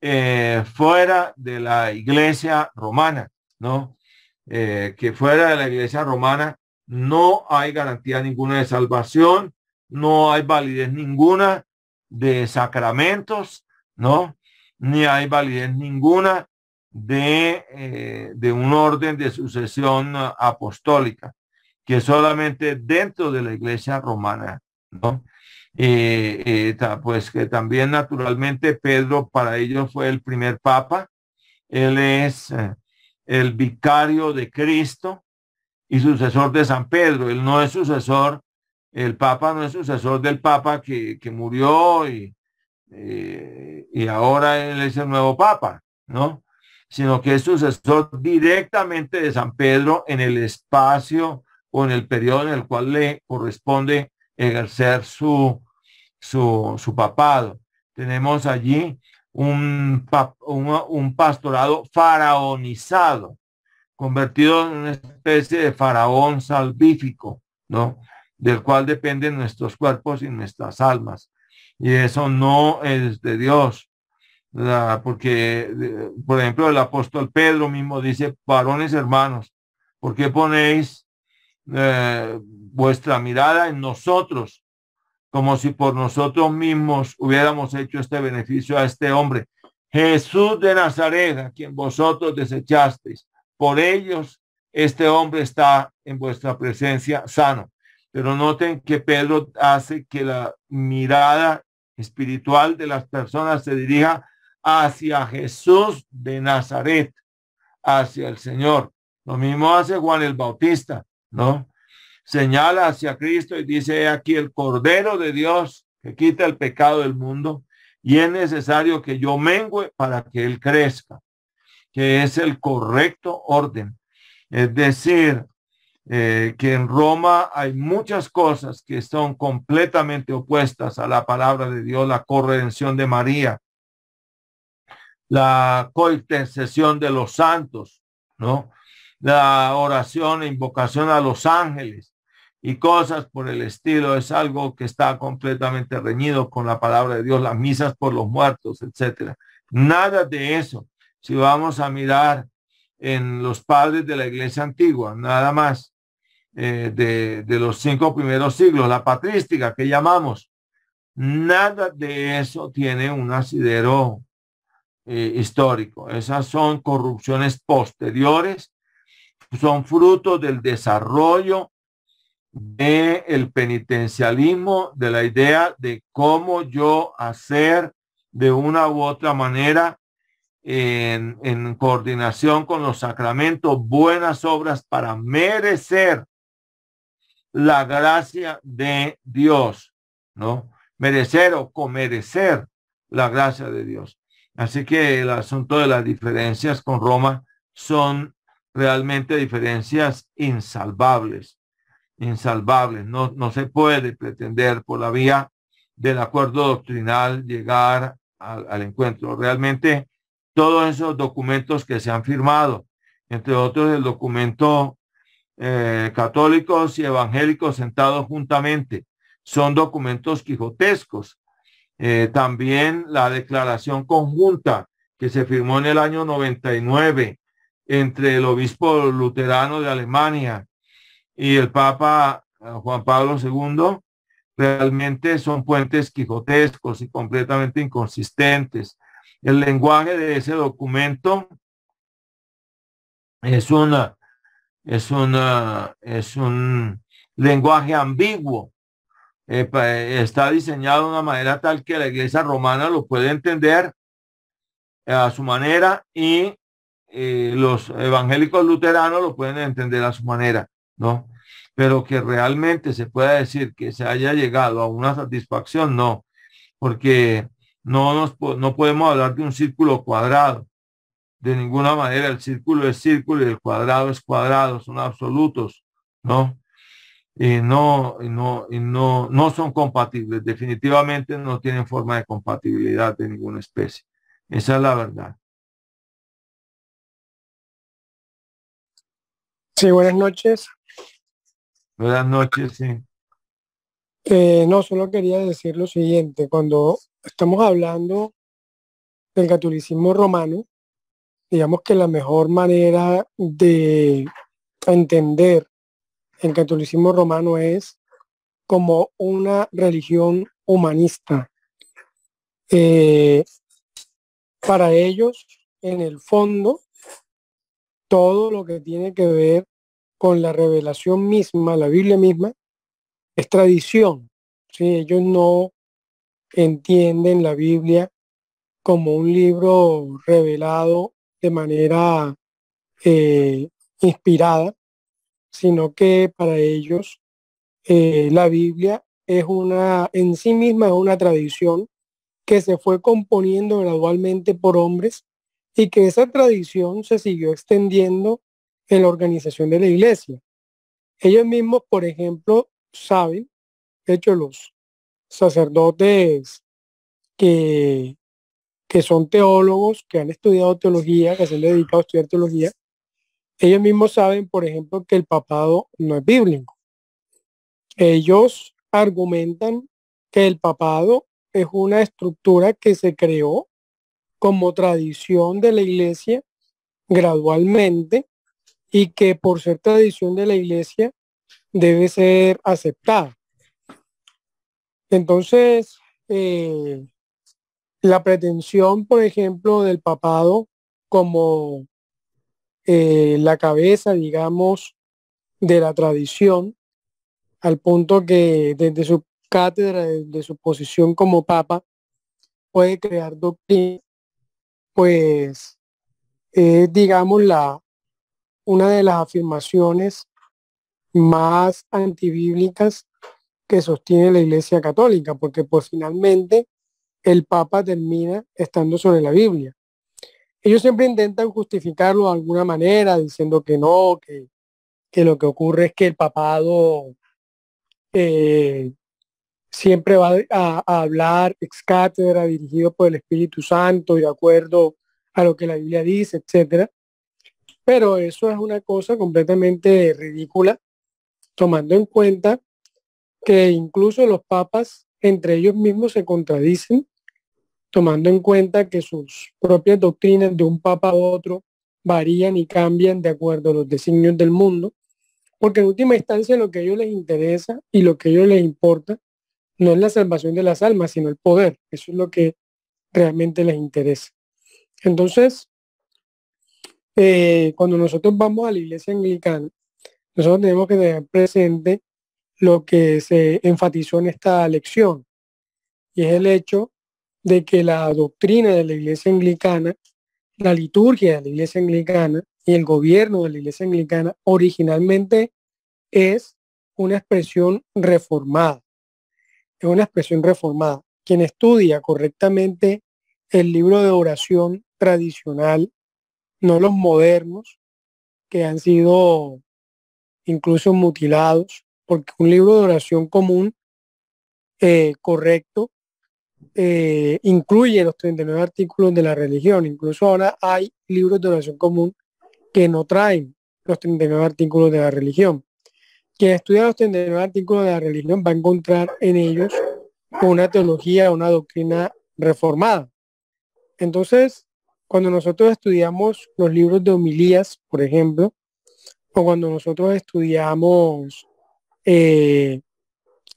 fuera de la iglesia romana, ¿no? Que fuera de la iglesia romana no hay garantía ninguna de salvación, no hay validez ninguna de sacramentos, ¿no? Ni hay validez ninguna de un orden de sucesión apostólica, que solamente dentro de la iglesia romana, ¿no? Pues que también naturalmente Pedro para ellos fue el primer papa. Él es el vicario de Cristo y sucesor de San Pedro. Él no es sucesor, el papa no es sucesor del papa que murió y ahora él es el nuevo papa, ¿no? Sino que es sucesor directamente de San Pedro en el espacio o en el periodo en el cual le corresponde ejercer su papado. Tenemos allí un pastorado faraonizado, convertido en una especie de faraón salvífico, ¿no? Del cual dependen nuestros cuerpos y nuestras almas. Y eso no es de Dios. Porque, por ejemplo, el apóstol Pedro mismo dice, varones hermanos, ¿por qué ponéis vuestra mirada en nosotros, como si por nosotros mismos hubiéramos hecho este beneficio a este hombre? Jesús de Nazaret, a quien vosotros desechasteis, por ellos este hombre está en vuestra presencia sano. Pero noten que Pedro hace que la mirada espiritual de las personas se dirija hacia Jesús de Nazaret, hacia el Señor. Lo mismo hace Juan el Bautista, ¿no? Señala hacia Cristo y dice, aquí el Cordero de Dios que quita el pecado del mundo, y es necesario que yo mengüe para que él crezca, que es el correcto orden. Es decir, que en Roma hay muchas cosas que son completamente opuestas a la palabra de Dios, la corredención de María, la cointercesión de los santos, ¿no? La oración e invocación a los ángeles y cosas por el estilo. Es algo que está completamente reñido con la palabra de Dios, las misas por los muertos, etcétera. Nada de eso. Si vamos a mirar en los padres de la iglesia antigua, nada más de los 5 primeros siglos, la patrística que llamamos, nada de eso tiene un asidero histórico. Esas son corrupciones posteriores, son frutos del desarrollo de el penitencialismo, de la idea de cómo yo hacer de una u otra manera en coordinación con los sacramentos buenas obras para merecer la gracia de Dios, ¿no? Merecer o comerecer la gracia de Dios. Así que el asunto de las diferencias con Roma son realmente diferencias insalvables, insalvables. No se puede pretender por la vía del acuerdo doctrinal llegar al encuentro. Realmente todos esos documentos que se han firmado, entre otros el documento católicos y evangélicos sentados juntamente, son documentos quijotescos. También la declaración conjunta que se firmó en el año 99 entre el obispo luterano de Alemania y el Papa Juan Pablo II, realmente son puentes quijotescos y completamente inconsistentes. El lenguaje de ese documento es es un lenguaje ambiguo. Está diseñado de una manera tal que la iglesia romana lo puede entender a su manera y los evangélicos luteranos lo pueden entender a su manera, ¿no? Pero que realmente se pueda decir que se haya llegado a una satisfacción, no, porque no podemos hablar de un círculo cuadrado. De ninguna manera el círculo es círculo y el cuadrado es cuadrado, son absolutos, ¿no? No son compatibles. Definitivamente no tienen forma de compatibilidad de ninguna especie. Esa es la verdad. Sí, buenas noches. Buenas noches, sí. No, solo quería decir lo siguiente. Cuando estamos hablando del catolicismo romano, digamos que la mejor manera de entender el catolicismo romano es como una religión humanista. Para ellos, en el fondo, todo lo que tiene que ver con la revelación misma, la Biblia misma, es tradición. ¿Sí? Ellos no entienden la Biblia como un libro revelado de manera inspirada, sino que para ellos la Biblia es en sí misma es una tradición que se fue componiendo gradualmente por hombres y que esa tradición se siguió extendiendo en la organización de la iglesia. Ellos mismos, por ejemplo, saben, de hecho los sacerdotes que, que son teólogos, que han estudiado teología, que se han dedicado a estudiar teología, ellos mismos saben, por ejemplo, que el papado no es bíblico. Ellos argumentan que el papado es una estructura que se creó como tradición de la iglesia gradualmente y que por ser tradición de la iglesia debe ser aceptada. Entonces, la pretensión, por ejemplo, del papado como la cabeza, digamos, de la tradición, al punto que desde su cátedra, desde su posición como papa, puede crear doctrina, pues es, digamos, una de las afirmaciones más antibíblicas que sostiene la Iglesia Católica, porque pues finalmente el Papa termina estando sobre la Biblia. Ellos siempre intentan justificarlo de alguna manera, diciendo que no, que lo que ocurre es que el papado siempre va a hablar ex cátedra, dirigido por el Espíritu Santo y de acuerdo a lo que la Biblia dice, etcétera. Pero eso es una cosa completamente ridícula, tomando en cuenta que incluso los papas entre ellos mismos se contradicen, tomando en cuenta que sus propias doctrinas de un papa a otro varían y cambian de acuerdo a los designios del mundo, porque en última instancia lo que a ellos les interesa y lo que a ellos les importa no es la salvación de las almas, sino el poder. Eso es lo que realmente les interesa. Entonces, cuando nosotros vamos a la iglesia anglicana, nosotros tenemos que tener presente lo que se enfatizó en esta lección, y es el hecho de que la doctrina de la Iglesia Anglicana, la liturgia de la Iglesia Anglicana y el gobierno de la Iglesia Anglicana originalmente es una expresión reformada. Es una expresión reformada. Quien estudia correctamente el libro de oración tradicional, no los modernos, que han sido incluso mutilados, porque un libro de oración común, correcto, incluye los 39 artículos de la religión. Incluso ahora hay libros de oración común que no traen los 39 artículos de la religión. Quien estudia los 39 artículos de la religión va a encontrar en ellos una teología, una doctrina reformada. Entonces, cuando nosotros estudiamos los libros de homilías, por ejemplo, o cuando nosotros estudiamos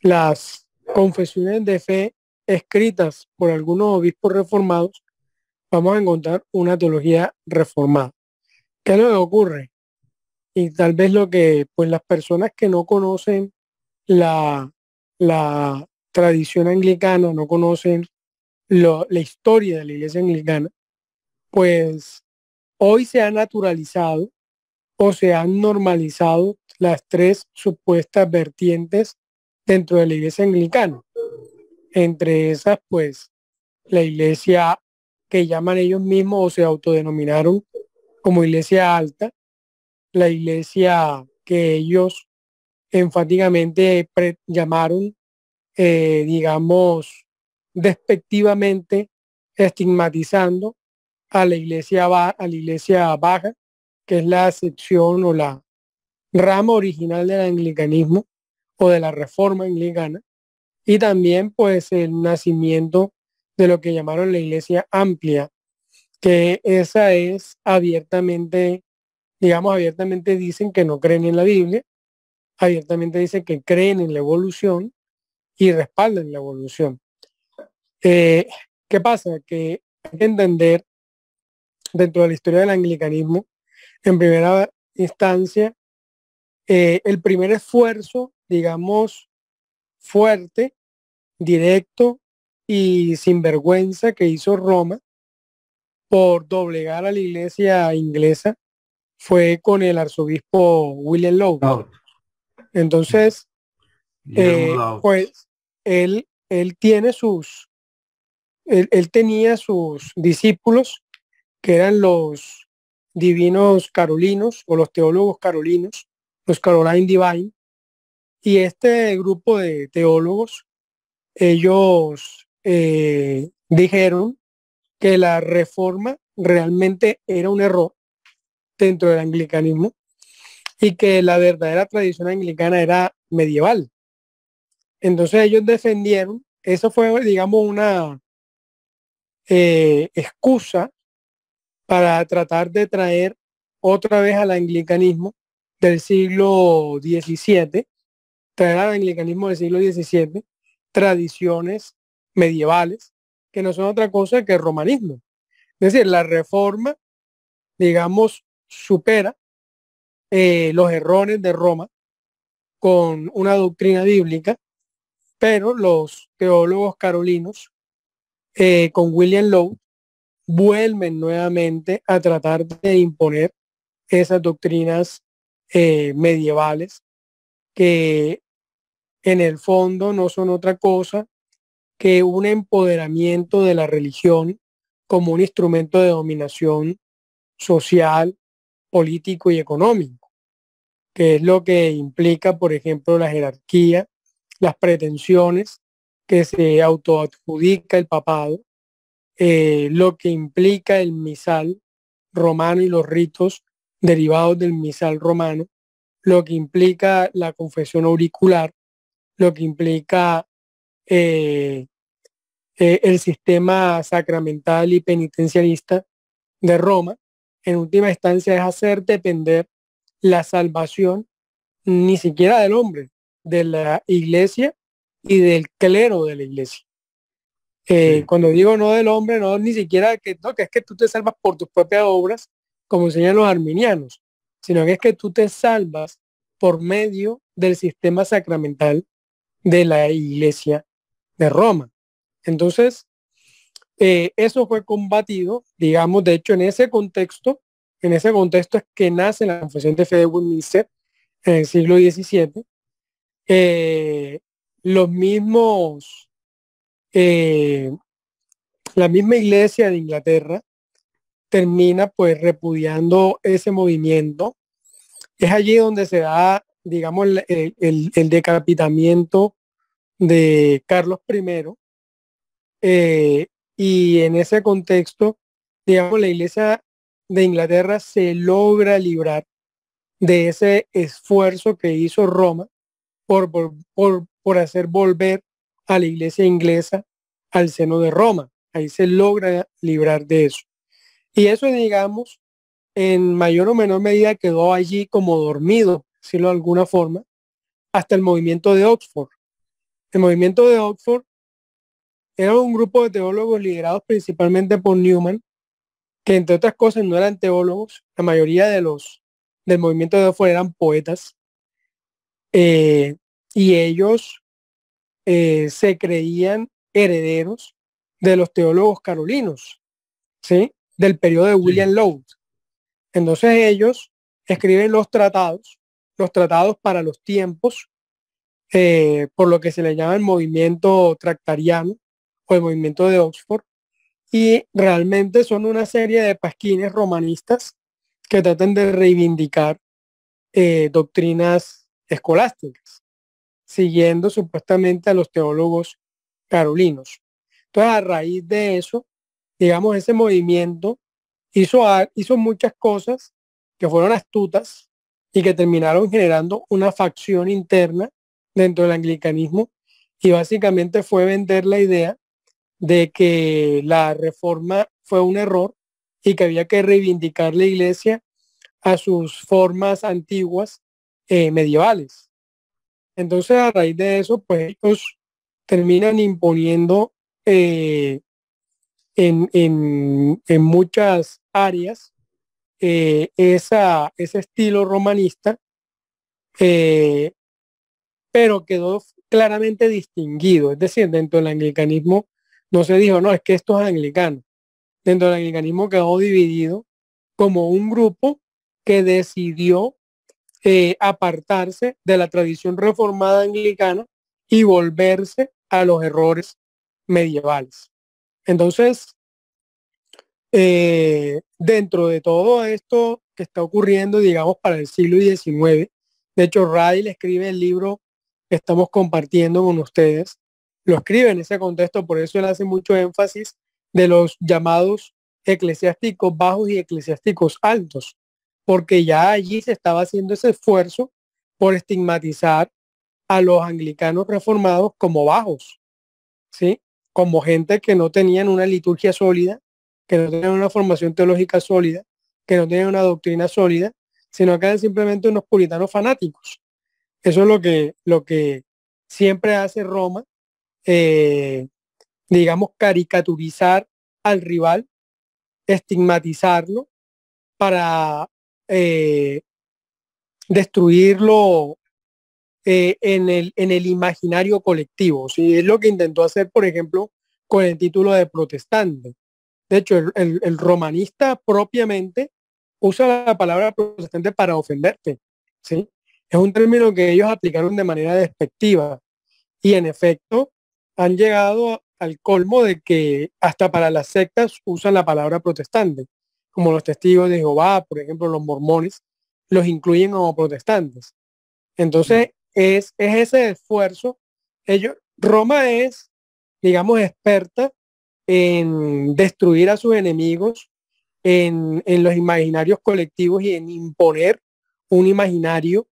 las confesiones de fe escritas por algunos obispos reformados, vamos a encontrar una teología reformada. ¿Qué es lo que ocurre? Y tal vez lo que, pues las personas que no conocen la tradición anglicana, no conocen la historia de la iglesia anglicana, pues hoy se ha naturalizado o se han normalizado las tres supuestas vertientes dentro de la iglesia anglicana. Entre esas, pues, la iglesia que llaman ellos mismos o se autodenominaron como iglesia alta, la iglesia que ellos enfáticamente llamaron, digamos, despectivamente, estigmatizando a la iglesia baja, que es la sección o la rama original del anglicanismo o de la reforma anglicana, y también pues el nacimiento de lo que llamaron la iglesia amplia, que esa es abiertamente, digamos, abiertamente dicen que no creen en la Biblia, abiertamente dicen que creen en la evolución y respaldan la evolución. ¿Qué pasa? Que hay que entender dentro de la historia del anglicanismo, en primera instancia, el primer esfuerzo, digamos, fuerte, directo y sin vergüenza que hizo Roma por doblegar a la iglesia inglesa fue con el arzobispo William Laud. Entonces, pues él tenía sus discípulos que eran los divinos carolinos o los teólogos carolinos, los Caroline Divine, y este grupo de teólogos, ellos dijeron que la reforma realmente era un error dentro del anglicanismo y que la verdadera tradición anglicana era medieval. Entonces ellos defendieron, eso fue, digamos, una excusa para tratar de traer otra vez al anglicanismo del siglo XVII, traer al anglicanismo del siglo XVII tradiciones medievales que no son otra cosa que el romanismo. Es decir, la reforma, digamos, supera los errores de Roma con una doctrina bíblica, pero los teólogos carolinos con William Laud vuelven nuevamente a tratar de imponer esas doctrinas medievales que en el fondo no son otra cosa que un empoderamiento de la religión como un instrumento de dominación social, político y económico, que es lo que implica, por ejemplo, la jerarquía, las pretensiones que se autoadjudica el papado, lo que implica el misal romano y los ritos derivados del misal romano, lo que implica la confesión auricular, lo que implica el sistema sacramental y penitencialista de Roma. En última instancia es hacer depender la salvación ni siquiera del hombre, de la iglesia y del clero de la iglesia. Cuando digo no del hombre, no ni siquiera que, no, que es que tú te salvas por tus propias obras, como enseñan los arminianos, sino que es que tú te salvas por medio del sistema sacramental de la Iglesia de Roma. Entonces, eso fue combatido, digamos, de hecho, en ese contexto es que nace la Confesión de Fe de Westminster en el siglo XVII. Los mismos, la misma Iglesia de Inglaterra termina pues repudiando ese movimiento. Es allí donde se da, digamos, el decapitamiento de Carlos I, y en ese contexto, digamos, la Iglesia de Inglaterra se logra librar de ese esfuerzo que hizo Roma por hacer volver a la Iglesia inglesa al seno de Roma. Ahí se logra librar de eso. Y eso, digamos, en mayor o menor medida quedó allí como dormido, por decirlo de alguna forma, hasta el movimiento de Oxford. El movimiento de Oxford era un grupo de teólogos liderados principalmente por Newman, que entre otras cosas no eran teólogos. La mayoría del movimiento de Oxford eran poetas, y ellos se creían herederos de los teólogos carolinos, ¿sí? Del periodo de William Laud. Entonces ellos escriben los tratados para los tiempos, por lo que se le llama el movimiento tractariano o el movimiento de Oxford, y realmente son una serie de pasquines romanistas que tratan de reivindicar doctrinas escolásticas, siguiendo supuestamente a los teólogos carolinos. Entonces, a raíz de eso, digamos, ese movimiento hizo muchas cosas que fueron astutas y que terminaron generando una facción interna dentro del anglicanismo, y básicamente fue vender la idea de que la reforma fue un error y que había que reivindicar la iglesia a sus formas antiguas, medievales. Entonces, a raíz de eso, pues ellos terminan imponiendo en muchas áreas ese estilo romanista, pero quedó claramente distinguido. Es decir, dentro del anglicanismo no se dijo, no, es que esto es anglicano. Dentro del anglicanismo quedó dividido como un grupo que decidió apartarse de la tradición reformada anglicana y volverse a los errores medievales. Entonces, dentro de todo esto que está ocurriendo, digamos, para el siglo XIX, de hecho, Ryle escribe el libro que estamos compartiendo con ustedes, lo escribe en ese contexto, por eso él hace mucho énfasis de los llamados eclesiásticos bajos y eclesiásticos altos, porque ya allí se estaba haciendo ese esfuerzo por estigmatizar a los anglicanos reformados como bajos, ¿sí? Como gente que no tenían una liturgia sólida, que no tenían una formación teológica sólida, que no tenían una doctrina sólida, sino que eran simplemente unos puritanos fanáticos. Eso es lo que siempre hace Roma, digamos, caricaturizar al rival, estigmatizarlo para destruirlo en el imaginario colectivo. ¿Sí? Es lo que intentó hacer, por ejemplo, con el título de protestante. De hecho, el romanista propiamente usa la palabra protestante para ofenderte, ¿sí? Es un término que ellos aplicaron de manera despectiva, y en efecto han llegado al colmo de que hasta para las sectas usan la palabra protestante, como los testigos de Jehová, por ejemplo, los mormones, los incluyen como protestantes. Entonces, es ese esfuerzo. Roma es, digamos, experta en destruir a sus enemigos, en los imaginarios colectivos y en imponer un imaginario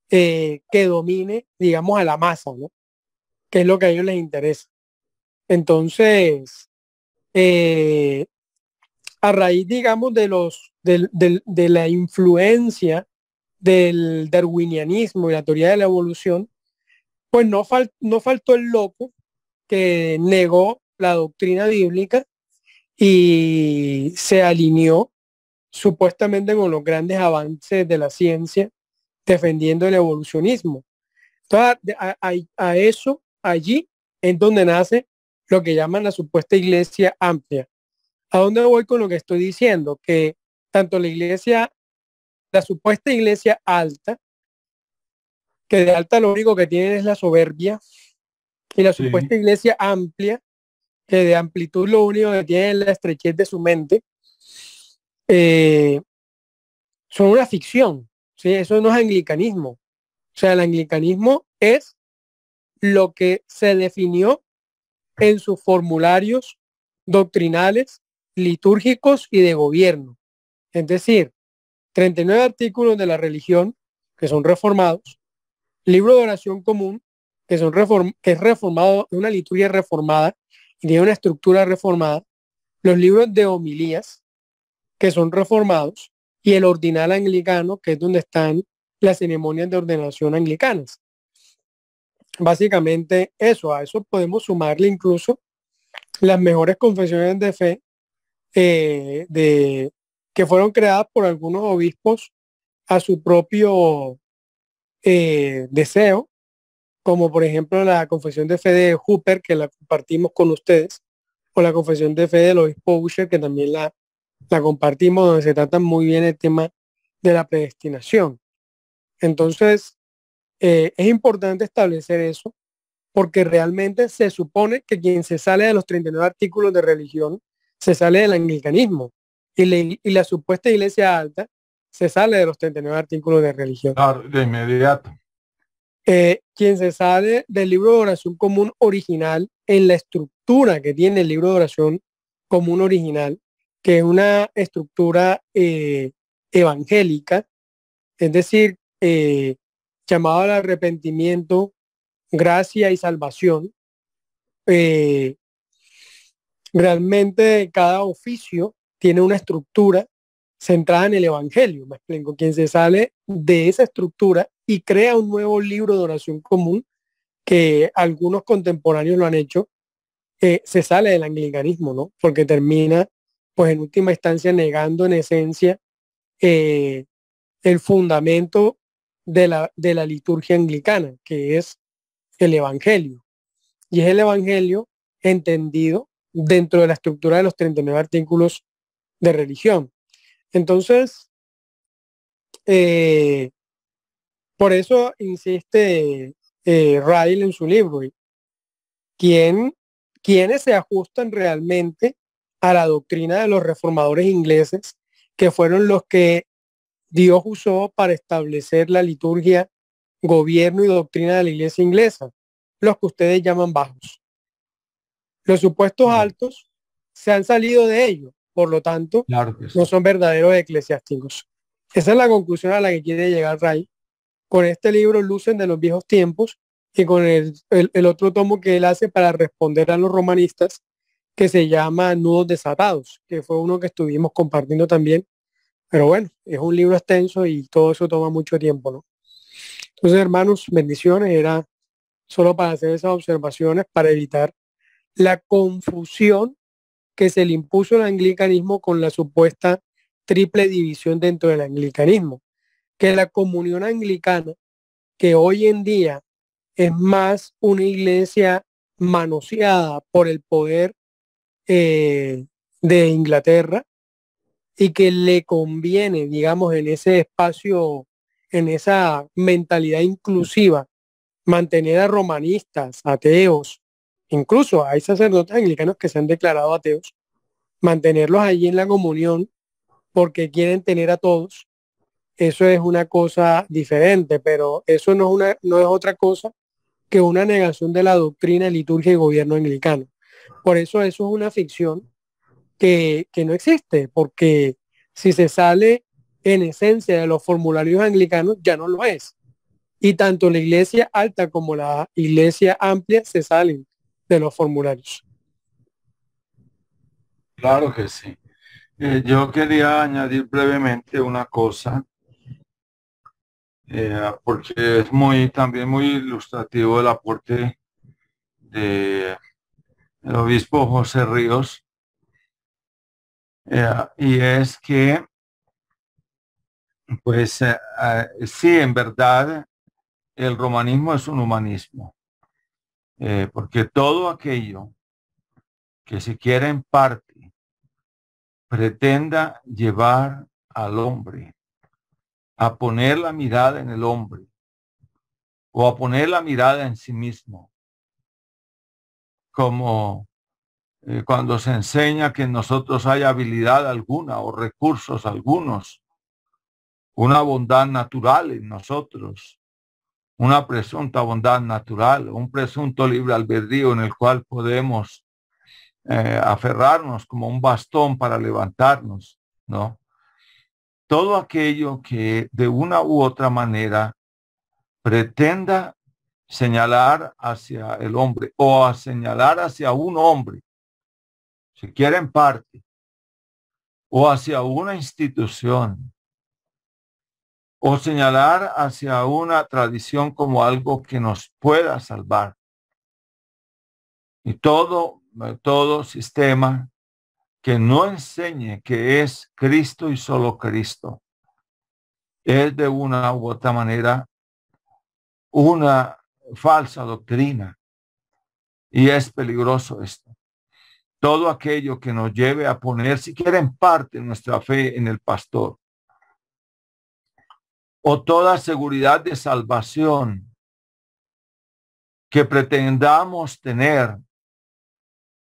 que domine, digamos, a la masa, ¿no? Que es lo que a ellos les interesa. Entonces, a raíz, digamos, de la influencia del darwinianismo y la teoría de la evolución, pues no faltó el loco que negó la doctrina bíblica y se alineó supuestamente con los grandes avances de la ciencia defendiendo el evolucionismo. Entonces, a eso, allí es donde nace lo que llaman la supuesta iglesia amplia. ¿A dónde voy con lo que estoy diciendo? Que tanto la supuesta iglesia alta, que de alta lo único que tiene es la soberbia, y la supuesta iglesia amplia, que de amplitud lo único que tiene es la estrechez de su mente, son una ficción, ¿sí? Eso no es anglicanismo. O sea, el anglicanismo es lo que se definió en sus formularios doctrinales, litúrgicos y de gobierno. Es decir, 39 artículos de la religión que son reformados, libro de oración común que es reformado, es una liturgia reformada y tiene una estructura reformada, los libros de homilías que son reformados y el ordinal anglicano, que es donde están las ceremonias de ordenación anglicanas. Básicamente eso, a eso podemos sumarle incluso las mejores confesiones de fe que fueron creadas por algunos obispos a su propio deseo, como por ejemplo la confesión de fe de Hooper, que la compartimos con ustedes, o la confesión de fe del obispo Ussher, que también la compartimos, donde se trata muy bien el tema de la predestinación. Entonces, es importante establecer eso, porque realmente se supone que quien se sale de los 39 artículos de religión se sale del anglicanismo, y la supuesta iglesia alta se sale de los 39 artículos de religión. Claro, de inmediato. Quien se sale del libro de oración común original en la estructura que tiene el libro de oración común original, que es una estructura evangélica, es decir, llamado al arrepentimiento, gracia y salvación. Realmente cada oficio tiene una estructura centrada en el evangelio. Me explico. Quien se sale de esa estructura y crea un nuevo libro de oración común, que algunos contemporáneos lo han hecho, se sale del anglicanismo, ¿no? Porque termina, pues en última instancia, negando en esencia el fundamento de la liturgia anglicana, que es el evangelio. Y es el evangelio entendido dentro de la estructura de los 39 artículos de religión. Entonces, por eso insiste Ryle en su libro, ¿quiénes se ajustan realmente a la doctrina de los reformadores ingleses, que fueron los que Dios usó para establecer la liturgia, gobierno y doctrina de la iglesia inglesa? Los que ustedes llaman bajos. Los supuestos altos se han salido de ello, por lo tanto, claro que sí, no son verdaderos eclesiásticos. Esa es la conclusión a la que quiere llegar Ray con este libro Lucen de los viejos tiempos, y con el otro tomo que él hace para responder a los romanistas, que se llama Nudos desatados, que fue uno que estuvimos compartiendo también. Pero bueno, es un libro extenso y todo eso toma mucho tiempo, ¿no? Entonces, hermanos, bendiciones. Era solo para hacer esas observaciones, para evitar la confusión que se le impuso al anglicanismo con la supuesta triple división dentro del anglicanismo, que la comunión anglicana, que hoy en día es más una iglesia manoseada por el poder de Inglaterra, y que le conviene, digamos, en ese espacio, en esa mentalidad inclusiva, mantener a romanistas, ateos, incluso hay sacerdotes anglicanos que se han declarado ateos, mantenerlos allí en la comunión porque quieren tener a todos. Eso es una cosa diferente, pero eso no es otra cosa que una negación de la doctrina, liturgia y gobierno anglicano. Por eso es una ficción que no existe, porque si se sale en esencia de los formularios anglicanos, ya no lo es. Y tanto la iglesia alta como la iglesia amplia se salen de los formularios. claro que sí. Yo quería añadir brevemente una cosa, porque es también muy ilustrativo el aporte del obispo José Ríos, y es que Pues sí, en verdad, el romanismo es un humanismo, porque todo aquello que se quiera en parte pretenda llevar al hombre a poner la mirada en el hombre o a poner la mirada en sí mismo, como cuando se enseña que en nosotros hay habilidad alguna o recursos algunos, una bondad natural en nosotros, una presunta bondad natural, un presunto libre albedrío en el cual podemos aferrarnos como un bastón para levantarnos, ¿no? Todo aquello que de una u otra manera pretenda señalar hacia el hombre o a señalar hacia un hombre, si quiere en parte, o hacia una institución, o señalar hacia una tradición como algo que nos pueda salvar. Y todo sistema que no enseñe que es Cristo y solo Cristo es de una u otra manera una falsa doctrina. Y es peligroso esto. Todo aquello que nos lleve a poner, siquiera en parte, nuestra fe en el pastor, o toda seguridad de salvación que pretendamos tener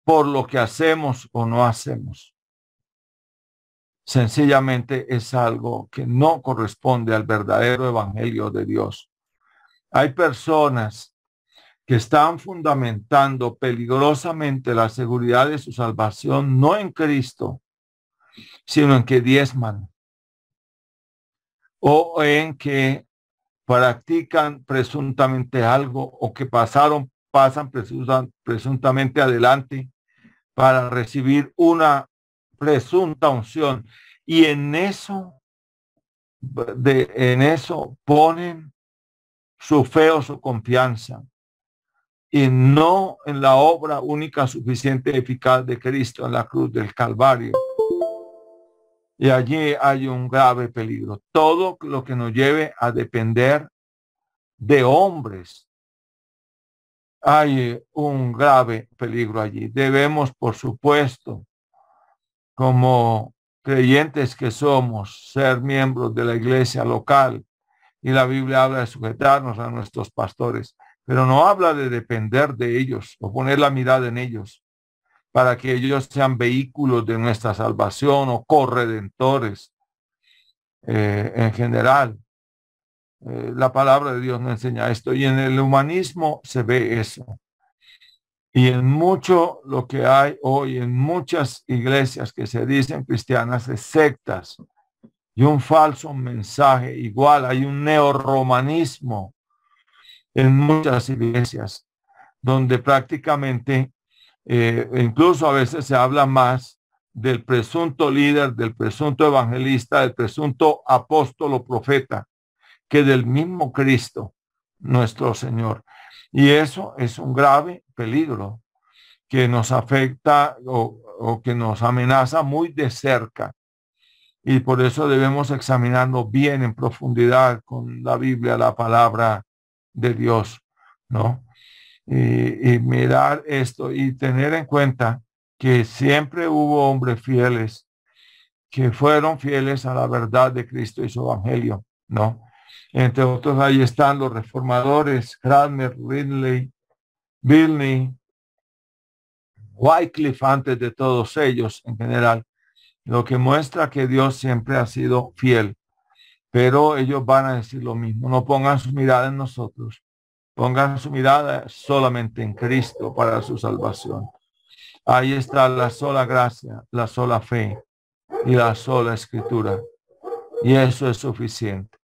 por lo que hacemos o no hacemos, sencillamente es algo que no corresponde al verdadero evangelio de Dios. Hay personas que están fundamentando peligrosamente la seguridad de su salvación, no en Cristo, sino en que diezman o en que practican presuntamente algo o que pasan presuntamente adelante para recibir una presunta unción. Y en eso ponen su fe o su confianza y no en la obra única, suficiente y eficaz de Cristo en la cruz del Calvario. Y allí hay un grave peligro. Todo lo que nos lleve a depender de hombres, hay un grave peligro allí. Debemos, por supuesto, como creyentes que somos, ser miembros de la iglesia local. Y la Biblia habla de sujetarnos a nuestros pastores, pero no habla de depender de ellos o poner la mirada en ellos para que ellos sean vehículos de nuestra salvación o corredentores en general. La palabra de Dios no enseña esto y en el humanismo se ve eso. Y en mucho lo que hay hoy en muchas iglesias que se dicen cristianas es sectas y un falso mensaje. Igual hay un neorromanismo en muchas iglesias donde prácticamente incluso a veces se habla más del presunto líder, del presunto evangelista, del presunto apóstol o profeta que del mismo Cristo, nuestro Señor. Y eso es un grave peligro que nos afecta o que nos amenaza muy de cerca. Y por eso debemos examinarnos bien en profundidad con la Biblia, la palabra de Dios, ¿no? Y mirar esto y tener en cuenta que siempre hubo hombres fieles que fueron fieles a la verdad de Cristo y su evangelio, ¿no? Entre otros, ahí están los reformadores, Cranmer, Ridley, Bilney, Wycliffe, antes de todos ellos en general, lo que muestra que Dios siempre ha sido fiel, pero ellos van a decir lo mismo, no pongan su mirada en nosotros, pongan su mirada solamente en Cristo para su salvación. Ahí está la sola gracia, la sola fe y la sola escritura. Y eso es suficiente.